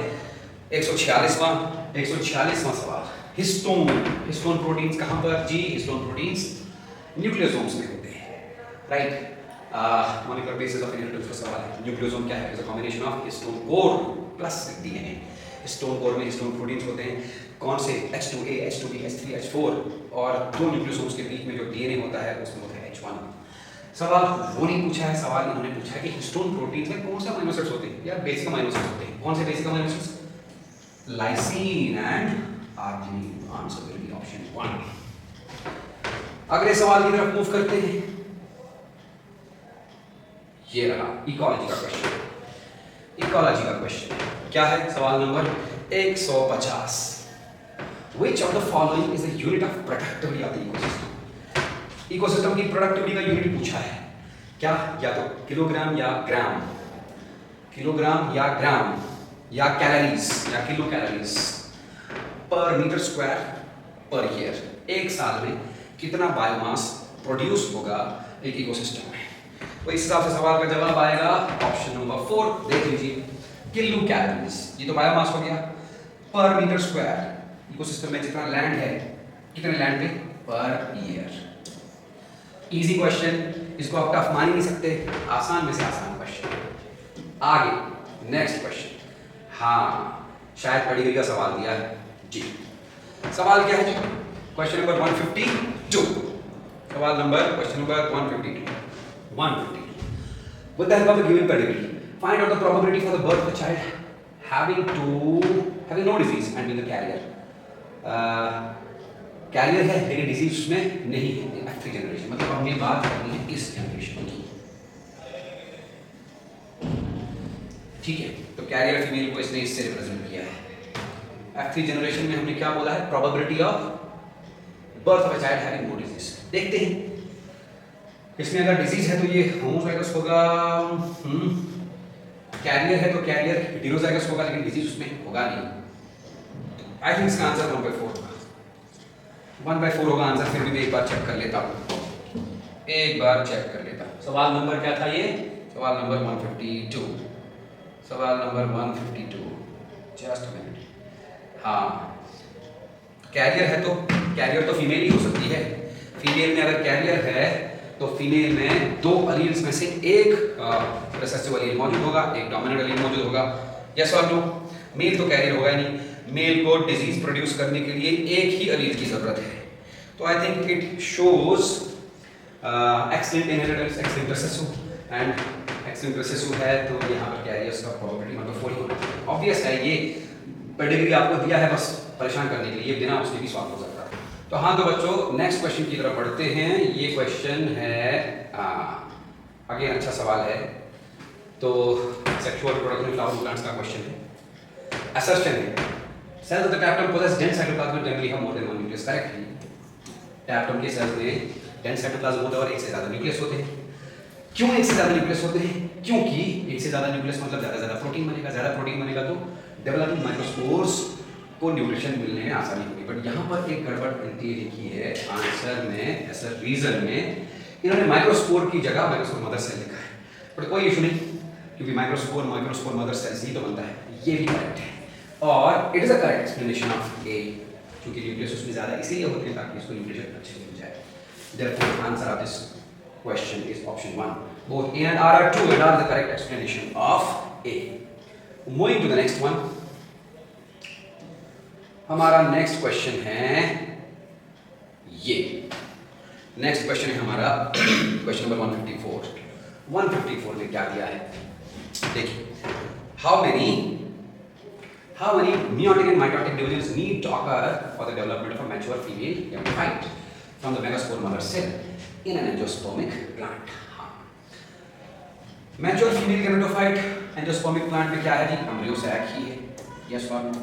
146वां सवाल। हिस्टोन प्रोटीन्स कहाँ पर? जी, हिस्टोन प्रोटीन्स न्यूक्लियोसोम्स में होते हैं, right. Molecular basis of inheritance का सवाल है। न्यूक्लियोसोम क्या है? Is a combination of histone core plus DNA. Histone core में हिस्टोन प्रोटीन्स होते हैं, कौन से? H2A, H2B, H3, H4, और दो न्यूक्लियोसोम्स के बीच में जो डीएनए होता है उसमें होता है H1। सवाल वो नहीं पूछा है, सवाल इन्होंने पूछा है कि हिस्टोन प्रोटीन्स में कौन से अमीनो एसिड्स होते हैं या बेसिक अमीनो एसिड्स होते हैं। कौन से basic amino acids? Lysine and arginine. Answer will be option 1। अगले सवाल की तरफ मूव करते हैं। ये रहा इकोलॉजी का क्वेश्चन। क्या है? सवाल number 150। Which of the following is a unit of productivity of the ecosystem? Ecosystem की प्रोडक्टिविटी का यूनिट पूछा है क्या? या तो किलोग्राम या ग्राम या कैलोरीज या kilo calories per metre square per year. एक साल में कितना बायोमास प्रोड्यूस होगा एक इकोसिस्टम में? तो इस हिसाब से सवाल का जवाब आएगा ऑप्शन नंबर 4। देख लीजिए, किलो कैलोरीज, ये तो बायोमास हो गया, पर मीटर स्क्वायर, इकोसिस्टम में जितना लैंड है, कितने लैंड पे? Per year. इजी क्वेश्चन, इसको आप टफ मान ही नहीं सकते, आसान में से आसान क्वेश्चन। आगे नेक्स्ट क्वेश्चन, हाँ शायद पढ़ी गई का सवाल दिया है जी। सवाल क्या है जी? Question number 152। सवाल number question number 152। With the help of the given pedigree, find out the probability for the birth of a child having no disease and being a carrier. Carrier है लेकिन डिजीज उसमें नहीं है, F3 generation, मतलब हमें बात करनी है इस जनरेशन की, ठीक है। तो कैरियर फीमेल को इसने इससे रिप्रेजेंट किया है। F3 जनरेशन में हमने क्या बोला है? Probability of birth of a child having no disease. देखते हैं इसमें अगर डिजीज है तो ये होमोजाइगस होगा, कैरियर है तो कैरियर हेटेरोजाइगस होगा, लेकिन डिजीज उसमें होगा नहीं। आई थिंक इसका आंसर 1/4 होगा। 1/4 होगा आंसर। फिर भी मैं एक बार चेक कर लेता हूँ, सवाल नंबर क्या था ये? सवाल नंबर 152। Just a minute. हाँ, कैरियर है तो कैरियर तो फीमेल ही हो सकती है। फीमेल में अगर कैरियर है तो फीमेल में 2 अलील्स में से एक रिसेसिव अलील मौजूद होगा, एक डोमिनेंट अलील मौजूद होगा। यस और नो? मेल तो कैरियर होगा ही नहीं। मेल को डिजीज प्रोड्यूस करने के लिए एक ही अलील की जरूरत है। तो I think it shows accident inheritance, accident recessive, and accident recessive है तो यहाँ पर कैरियर्स का प्रोबेबिलिटी मतलब 4 ही होना। ऑब्वियस है, ये पेडिग्री आपको दिया है बस परेशान करने के लिए, बिना उसके भी सॉल्व हो सकता है। तो हाँ, तो बच्चों नेक्स्ट क्वेश्चन की तरफ बढ़ते हैं। ये क्वेश्चन है अगेन अच्छा सवाल है। तो सेक्सुअल रिप्रोडक्शन फ्लावर प्लांट्स का क्वेश्चन है। असर्शन है cells of the tapetum possess dense cytoplasm and generally have more than one nucleus. Correct. Tapetum के सेल्स में डेंस साइटोप्लाज्म होता है और एक से ज्यादा न्यूक्लियस होते हैं। क्यों एक से ज्यादा न्यूक्लियस होते हैं? क्योंकि एक से ज्यादा न्यूक्लियस मतलब ज्यादा प्रोटीन बनेगा, ज्यादा प्रोटीन बनेगा तो डेवलपिंग माइक्रोस्पोर्स को न्यूट्रिशन मिलने में आसानी होगी। बट यहाँ पर एक गड़बड़ गलती लिखी है आंसर में, ऐसा रीजन में इन्होंने माइक्रोस्पोर की जगह माइक्रोस्पोर मदर सेल लिखा है। बट कोई इशू नहीं, क्योंकि माइक्रोस्पोर मदर सेल ही तो बनता है, ये भी करेक्ट है और it is a correct explanation of A, क्योंकि न्यूक्लियस उसमें ज्यादा इसलिए होते हैं ताकि इसको न्यूट्रिशन अच्छे से मिल जाए। Therefore, answer of this question is option 1. Both A and R are true and are the correct explanation of A. Moving to the next one. हमारा नेक्स्ट क्वेश्चन है ये। नेक्स्ट क्वेश्चन है हमारा क्वेश्चन नंबर 154। 154 में क्या दिया है देखिए, how many meiotic and mitotic divisions need to occur for the development of a mature female embryophyte from the megaspore mother cell in an angiospermic plant। Mature female gametophyte angiospermic plant में क्या है जी? Embryo sac ही है, yes और no.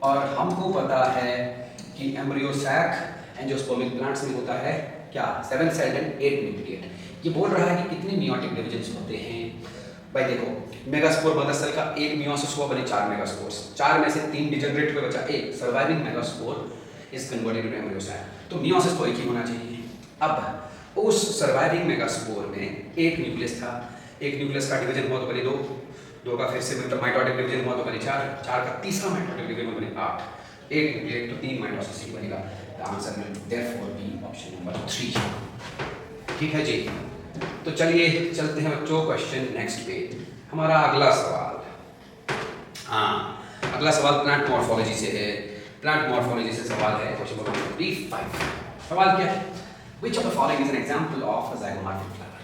और हमको पता है कि एम्ब्रियो सैक एंजियोस्पर्मिक प्लांट्स में होता है क्या? 7 सेल्ड एंड 8 न्यूक्लिएट। ये बोल रहा है कि कितने मियोटिक डिविजन्स होते हैं। भाई देखो, मेगास्पोर मदर सेल का एक मियोसिस हुआ, बने 4 मेगास्पोर्स, 4 में से 3 डिजेनरेट हुए, बचा एक surviving megaspore is converted into embryo sac. तो मियोसिस तो एक ही होना चाहिए। अब उस सर्वाइविंग मेगास्पोर में एक न्यूक्लियस था, एक न्यूक्लियस का डिवीजन हुआ तो बने 2, 2 का फिर से माइटोटिक डिवीजन हुआ तो बने 4, 4 का तीसरा माइटोटिक डिवीजन बने 8, एक न्यूक्लियस तो 3 माइटोसिस ही बनेगा। The answer will therefore be option number 3। ठीक है जी, तो चलिए चलते हैं बच्चों क्वेश्चन नेक्स्ट पे। हमारा अगला सवाल, अगला सवाल प्लांट मॉर्फोलॉजी से है। प्लांट मॉर्फोलॉजी से सवाल है क्वेश्चन नंबर 55। सवाल क्या है? Which of the following is an example of a zygomorphic flower?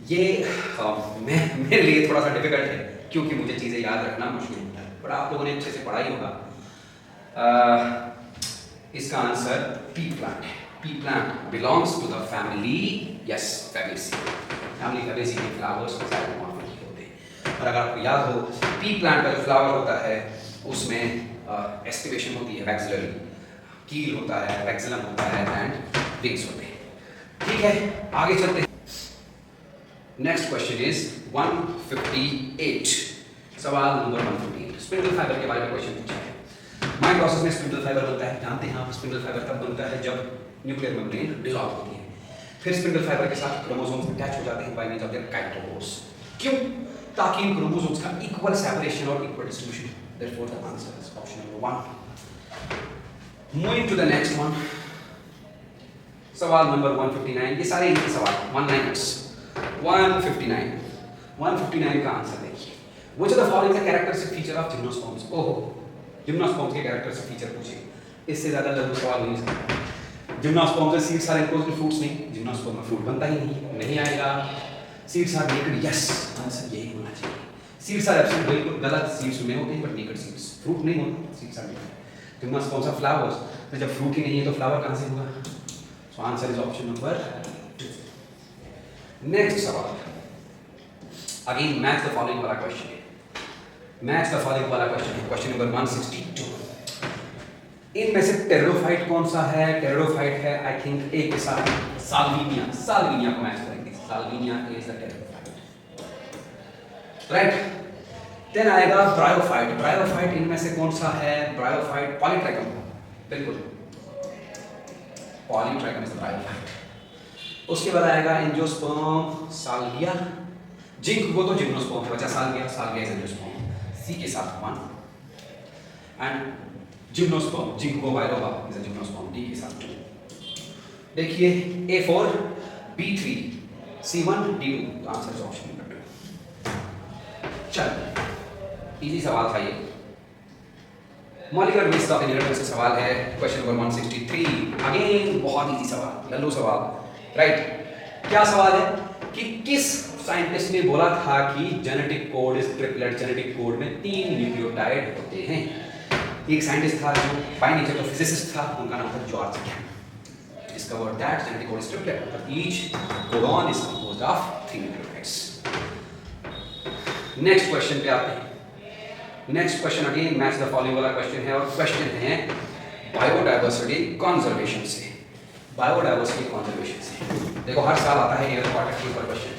ये मेरे लिए थोड़ा सा डिफिकल्ट है क्योंकि मुझे चीज़ें याद रखना मुश्किल होता है, पर आप लोगों ने अच्छे से पढ़ा ही होगा। इसका आंसर पी प्लांट है। Pea plant belongs to the family, yes Fabaceae. Family Fabaceae के फ्लावर्स ज़ाइगोमॉर्फिक होते हैं। और अगर आपको याद हो, पी प्लांट का जो फ्लावर होता है उसमें एस्टिवेशन होती है, वैक्सिलरी कील होता है, वैक्सिलम होता है एंड विंग्स होते हैं। ठीक है, आगे चलते हैं। Next question is 158। सवाल नंबर 158 स्पिंडल फाइबर के बारे में क्वेश्चन पूछा है। माइटोसिस में स्पिंडल फाइबर बनता है, जानते हैं आप। स्पिंडल फाइबर तब बनता है जब न्यूक्लियर मेम्ब्रेन डिसॉल्व होती है, फिर स्पिंडल फाइबर के साथ क्रोमोसोम्स अटैच हो जाते हैं बाय मींस ऑफ देयर काइटोस। क्यों? ताकि इन क्रोमोसोम्स का इक्वल सेपरेशन और equal distribution. Therefore the answer is option number 1। Moving to the next one, सवाल नंबर 159। ये सारे इनके सवाल 1 159 का आंसर देखिए। Which of the following is a characteristic feature of gymnosperms? ओहो, जिम्नोस्पर्म्स के कैरेक्टरिस्टिक फीचर पूछे, इससे ज्यादा लघु सवाल हो नहीं सकता। जिम्नोस्पर्म्स में seeds are enclosed in fruits नहीं, जिम्नोस्पर्म में फ्रूट बनता ही नहीं आएगा। Seeds are naked, yes answer यही होना चाहिए। सीड्स आर एब्सेंट, बिल्कुल गलत, सीड्स में होते हैं बट नेकेड सीड्स, फ्रूट नहीं होते, seeds are naked. Gymnosperms are flowers, तो जब फ्रूट ही नहीं है तो फ्लावर कहां से होगा? So answer is option number 2। Next सवाल, अगेन मैच द फॉलोइंग वाला क्वेश्चन है। मैच द फॉलोइंग वाला क्वेश्चन है, क्वेश्चन नंबर 162। इनमें से टेरिडोफाइट कौन सा है? टेरिडोफाइट है आई थिंक ए के साथ साल्विनिया। साल्विनिया को मैच करेंगे, Salvinia is the pteridophyte, right. Then आएगा ब्रायोफाइट। ब्रायोफाइट इनमें से कौन सा है? ब्रायोफाइट पॉलीट्राइकम, बिल्कुल पॉलीट्राइकम इज द ब्रायोफाइट। उसके बाद आएगा एंजियोस्पर्म, साल्विया, जिंक वो तो जिम्नोस्पर्म बचा, Salvia, Salvia is angiosperm, C के साथ 1 and gymnosperm, Ginkgo biloba is a gymnosperm, D के साथ 2। देखिए A4 B3 C1 D2, तो आंसर इज ऑप्शन नंबर 2। चल इजी सवाल था ये। मॉलिक्यूलर बेसिस ऑफ इनहेरिटेंस से सवाल है, क्वेश्चन नंबर 163। अगेन बहुत इजी सवाल, लल्लू सवाल, राइट। क्या सवाल है कि किस साइंटिस्ट ने बोला था कि genetic code is triplet? Genetic code में 3 न्यूक्लियोटाइड होते हैं। एक साइंटिस्ट था जो बाय नेचर तो फिजिसिस्ट था, उनका नाम था George can. Discovered that genetic code is triplet, but each codon is composed of 3 nucleotides. Next question पे आते हैं। Next question again match the following वाला क्वेश्चन है और क्वेश्चन है बायोडायवर्सिटी कंजर्वेशन से। बायोडाइवर्सिटी कंजर्वेशन से। देखो हर साल आता है एवल कॉटेट के ऊपर क्वेश्चन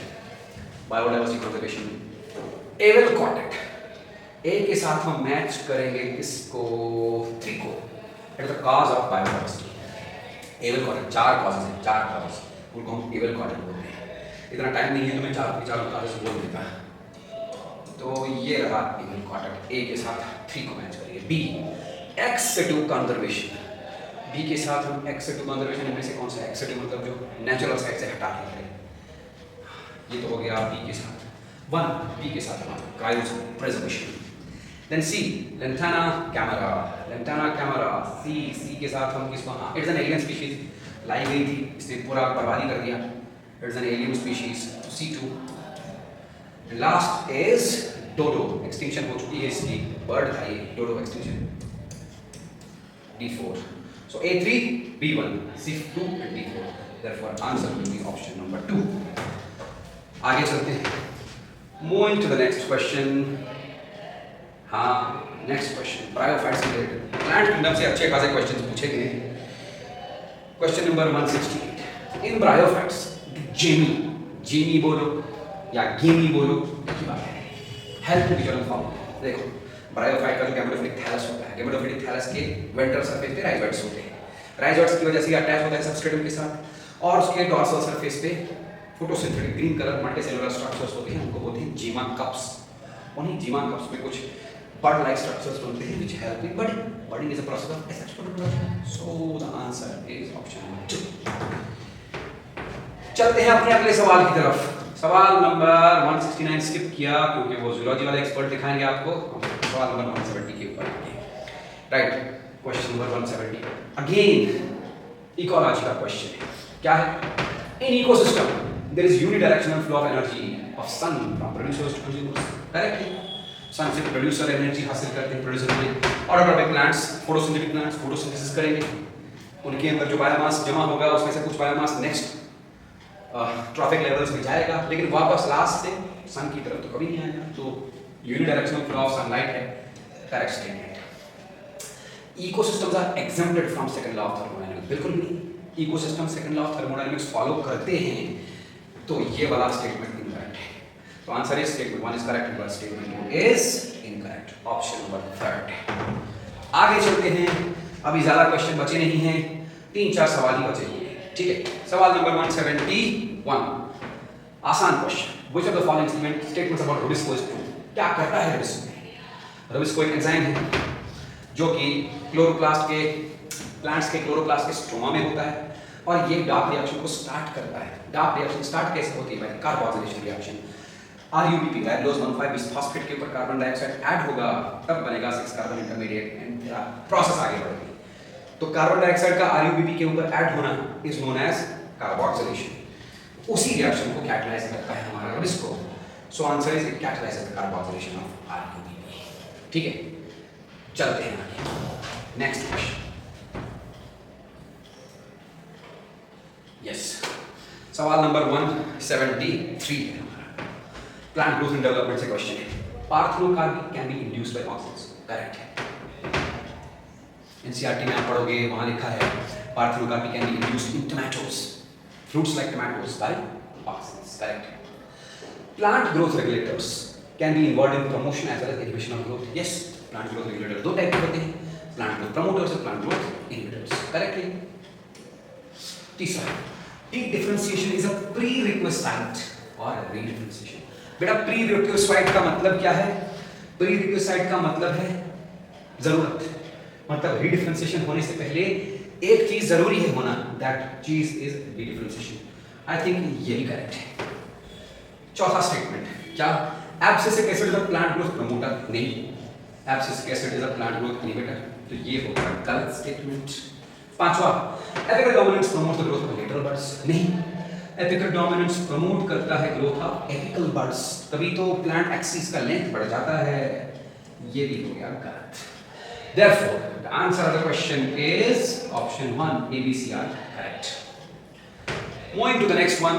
बायोडाइवर्सिटी कंजर्वेशन में। एवल कॉटेट ए के साथ हम मैच करेंगे किसको? 3 को। It is the cause of biodiversity. Evil quartet 4 causes हैं, 4 कॉज उनको हम एवल कॉटेट बोलते हैं। इतना टाइम नहीं है तो मैं 4 कॉजेज बोल देता। तो ये रहा एवल कॉटेट। ए के साथ 3 को मैच करेंगे। B x two conservation. बी के साथ हम एक्स2 कंजर्वेशन में से कौन सा एक्स2 मतलब जो नेचुरल साइड से हटा के करें, ये तो हो गया बी के साथ। 1 बी के साथ हमारा cryopreservation. Then C lantana camara. Lantana camara C के साथ हम किसको? हाँ, इट्स एन एलियन स्पीशीज। लाई गई थी, इसने पूरा बर्बादी कर दिया। It's an alien species. C2। Last is dodo. Extinction हो चुकी है इसकी, बर्ड था ये dodo extinction. D4। So A3, B1, C2 and D4. Therefore, answer will be option number 2. आगे चलते हैं. Moving to the next question. हाँ, next question. Bryophytes से related. Plant kingdom से अच्छे खासे questions पूछे गए. Question number 168. In bryophytes, Jamie बोलो या गेमी बोलो, एक ही बात है. Help to visual form. देखो. ब्रायोफाइट का जो गैमेटोफिलिक थैलस होता है, गैमेटोफिलिक थैलस के वेंट्रल सरफेस पे राइजोइड्स होते हैं। राइजोइड्स की वजह से अटैच होता है सबस्ट्रेटम के साथ और उसके डॉर्सल सरफेस पे photosynthetic green colour multicellular structures होते हैं, उनको बोलते हैं जीमा कप्स। उन्हीं जीमा कप्स में कुछ बड लाइक स्ट्रक्चर्स बनते हैं which help in budding. Budding is a process of asexual reproduction. So the answer is option number 2. चलते हैं अपने अगले सवाल की तरफ। सवाल नंबर 169 स्किप किया क्योंकि वो जूलॉजी वाले एक्सपर्ट दिखाएंगे आपको। सवाल नंबर 170 के ऊपर right. Question number 170 again ecology का क्वेश्चन है। क्या है? In ecosystem there is unidirectional flow of energy of sun from producers to consumers. Correctly sun से प्रोड्यूसर एनर्जी हासिल करते हैं, प्रोड्यूसर में autotrophic plants photosynthetic plants photosynthesis करेंगे, उनके अंदर जो बायोमास जमा होगा उसमें से कुछ बायोमास नेक्स्ट ट्रॉफिक लेवल्स में जाएगा, लेकिन वापस लास्ट से सन की तरफ तो कभी नहीं आएगा। तो यूनिडायरेक्शनल फ्लो ऑफ सनलाइट है correct statement. Ecosystems are exempted from second law of thermodynamics. बिल्कुल नहीं, ecosystem second law of thermodynamics follow करते हैं, तो ये वाला स्टेटमेंट इनकरेक्ट है। तो answer is statement 1 is correct but statement 2 is incorrect. Option number 3। आगे चलते हैं, अभी ज्यादा क्वेश्चन बचे नहीं हैं, 3-4 सवाल ही बचे हुए हैं। ठीक है, सवाल नंबर 171 आसान question. Which of the following statements about Rubisco is true? क्या करता है Rubisco? Rubisco एक एंजाइम है जो कि क्लोरोप्लास्ट के प्लांट्स के क्लोरोप्लास्ट के स्ट्रोमा में होता है और ये डार्क रिएक्शन को स्टार्ट करता है। डार्क रिएक्शन स्टार्ट कैसे होती है? भाई कार्बोक्सिलेशन रिएक्शन। RUBP राइबोलोज 1,5 बिसफॉस्फेट के ऊपर कार्बन डाइऑक्साइड ऐड होगा, तब बनेगा 6 कार्बन इंटरमीडिएट एंड प्रोसेस आगे बढ़ेगी। तो कार्बन डाइऑक्साइड का RUBP के ऊपर ऐड होना इज नोन एज कार्बोक्सिलेशन। उसी रिएक्शन को कैटलाइज करता है हमारा Rubisco। So answer is it कैटलाइजेस the carboxylation of RUBP। ठीक है, चलते हैं आगे। Next question. यस, सवाल नंबर 173 है हमारा। प्लांट ग्रोथ एंड डेवलपमेंट से क्वेश्चन है। Parthenocarpy can be induced by oxygen. Correct है। एनसीईआरटी में आप पढ़ोगे, वहां लिखा है parthenocarpy can be induced in tomatoes, fruits like tomatoes by auxins. Correct. Plant growth regulators can be involved in promotion as well as inhibition of growth. Yes, plant growth regulators दो type के होते हैं, plant growth promoters और plant growth inhibitors. Correctly. तीसरा, de-differentiation is a prerequisite और re-differentiation. बेटा prerequisite का मतलब क्या है? Prerequisite का मतलब है जरूरत, मतलब re-differentiation होने से पहले एक चीज जरूरी है होना, दैट चीज इज डिफरेंशिएशन। आई थिंक ये भी करेक्ट है। चौथा स्टेटमेंट क्या? Abscisic acid is a plant growth promoter. नहीं, abscisic acid is a plant growth inhibitor, तो ये होगा गलत स्टेटमेंट। पांचवा, apical dominance promote the growth of lateral buds. नहीं, एपिकल डोमिनेंस प्रमोट करता है ग्रोथ ऑफ एपिकल बड्स, तभी तो प्लांट एक्सिस का लेंथ बढ़ जाता है। ये भी हो गया गलत। Therefore, the answer of the question is option 1, A, B, C are correct. Moving to the next one.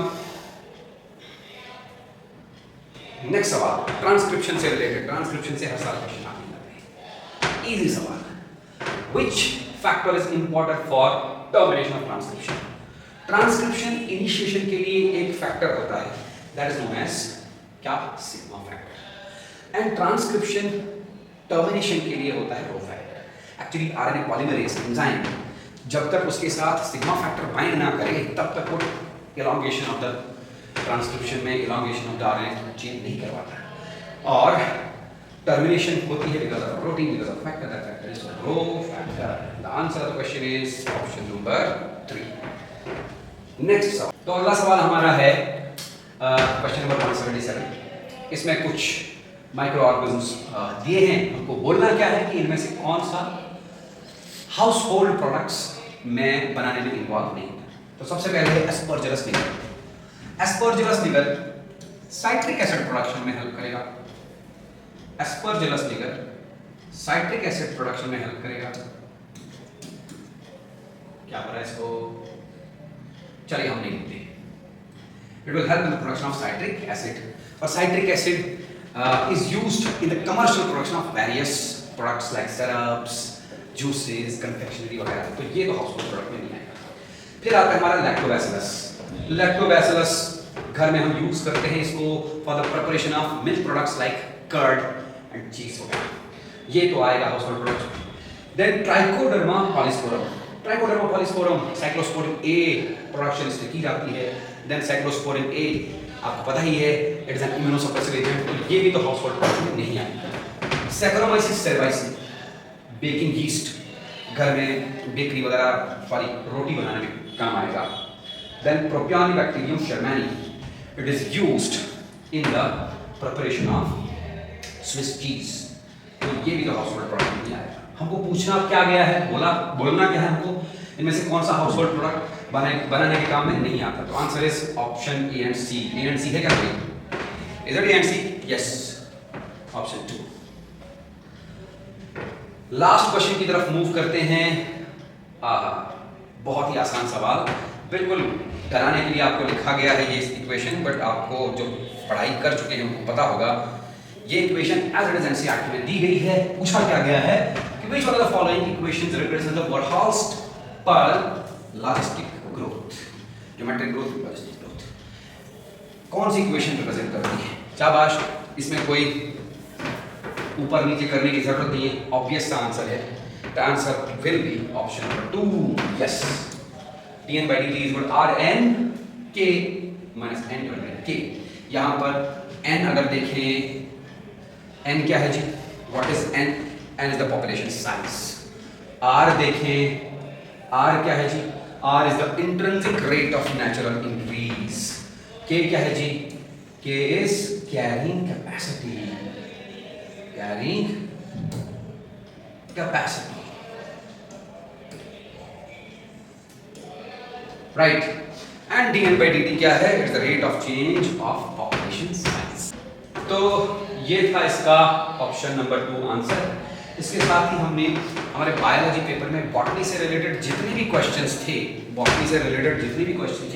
Next सवाल ट्रांसक्रिप्शन से रिलेटेड। ट्रांसक्रिप्शन से हर साल क्वेश्चन आने लग रहे हैं। इजी सवाल। Which factor is important for termination of transcription? Transcription initiation के लिए एक फैक्टर होता है, दैट इज नोन एज क्या, sigma factor. And transcription termination के लिए होता है rho factor. Actually RNA polymerase enzyme जब तक उसके साथ सिग्मा फैक्टर बाइंड ना करे तब तक वो एलोंगेशन ऑफ द ट्रांसक्रिप्शन में elongation of the RNA change नहीं करवाता है। और टर्मिनेशन होती है because of protein, because of factor, that factor is rho factor. The answer of the question is option number 3। Next सवाल, तो अगला सवाल हमारा है क्वेश्चन नंबर 177। इसमें कुछ माइक्रो ऑर्गेनिजम्स दिए हैं, हमको बोलना क्या है कि इनमें से कौन सा हाउस होल्ड प्रोडक्ट्स में बनाने में इन्वॉल्व नहीं होता। तो सबसे पहले है Aspergillus niger. Aspergillus niger citric acid production में हेल्प करेगा। Aspergillus niger citric acid production में हेल्प करेगा। क्या बोला इसको, चलिए हम नहीं लिखते। It will help in the production of citric acid, और citric acid is used in the commercial production of various products like syrups, juices, confectionery वगैरह। तो ये तो हाउसहोल्ड प्रोडक्ट में नहीं आएगा। फिर आता है हमारा लैक्टोबैसिलस। लैक्टोबैसिलस घर में हम यूज करते हैं इसको for the preparation of milk products like curd and cheese वगैरह। ये तो आएगा household product. Then Trichoderma polysporum. Trichoderma polysporum cyclosporin A production इससे की जाती है। देन साइक्लोस्पोरिन ए आपको पता ही है, it is an immunosuppressive agent, तो ये भी तो हाउसहोल्ड प्रोडक्ट में नहीं आएगा। सैक्रोमाइसिस सेरेवाइसिस बेकिंग यीस्ट, घर में बेकरी वगैरह वाली रोटी बनाने में काम आएगा। Then Propionibacterium shermanii, it is used in the preparation of Swiss cheese, तो ये भी तो हाउसहोल्ड प्रोडक्ट नहीं आएगा। हमको पूछना क्या गया है, बोलना क्या है हमको, इनमें से कौन सा हाउसहोल्ड प्रोडक्ट बनाने के काम में नहीं आता। तो answer is option A and C. A and C है क्या, is it A and C? Yes, option 2। Last question की तरफ मूव करते हैं। बहुत ही आसान सवाल, बिल्कुल डराने के लिए आपको लिखा गया है ये इक्वेशन, बट आपको जो पढ़ाई कर चुके हैं उनको पता होगा। ये equation as it is NCERT में दी गई है। पूछा क्या गया है कि which one of the following equations represent the Verhulst Pearl logistic growth, geometric growth, logistic growth. कौन सी इक्वेशन रिप्रेजेंट करती है? शाबाश, इसमें कोई ऊपर नीचे करने की जरूरत नहीं है, ऑब्वियस सा आंसर है। The answer will be option number 2। Yes, dn by dt is equal to rn k minus n divided by k। यहाँ पर n अगर देखें, n क्या है जी, what is n? n is the population size। r देखें, r क्या है जी, r is the intrinsic rate of natural increase। k क्या है जी, k is carrying capacity, carrying capacity, right? and dn by dt क्या है, it's the rate of change of population size। तो ये था इसका ऑप्शन नंबर 2 आंसर। इसके साथ ही हमने हमारे बायोलॉजी पेपर में बॉटनी से रिलेटेड जितने भी क्वेश्चंस थे,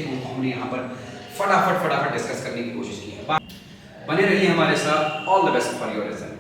उनको हमने यहाँ पर फटाफट डिस्कस करने की कोशिश की है। बने रहिए हमारे साथ। All the best for your result.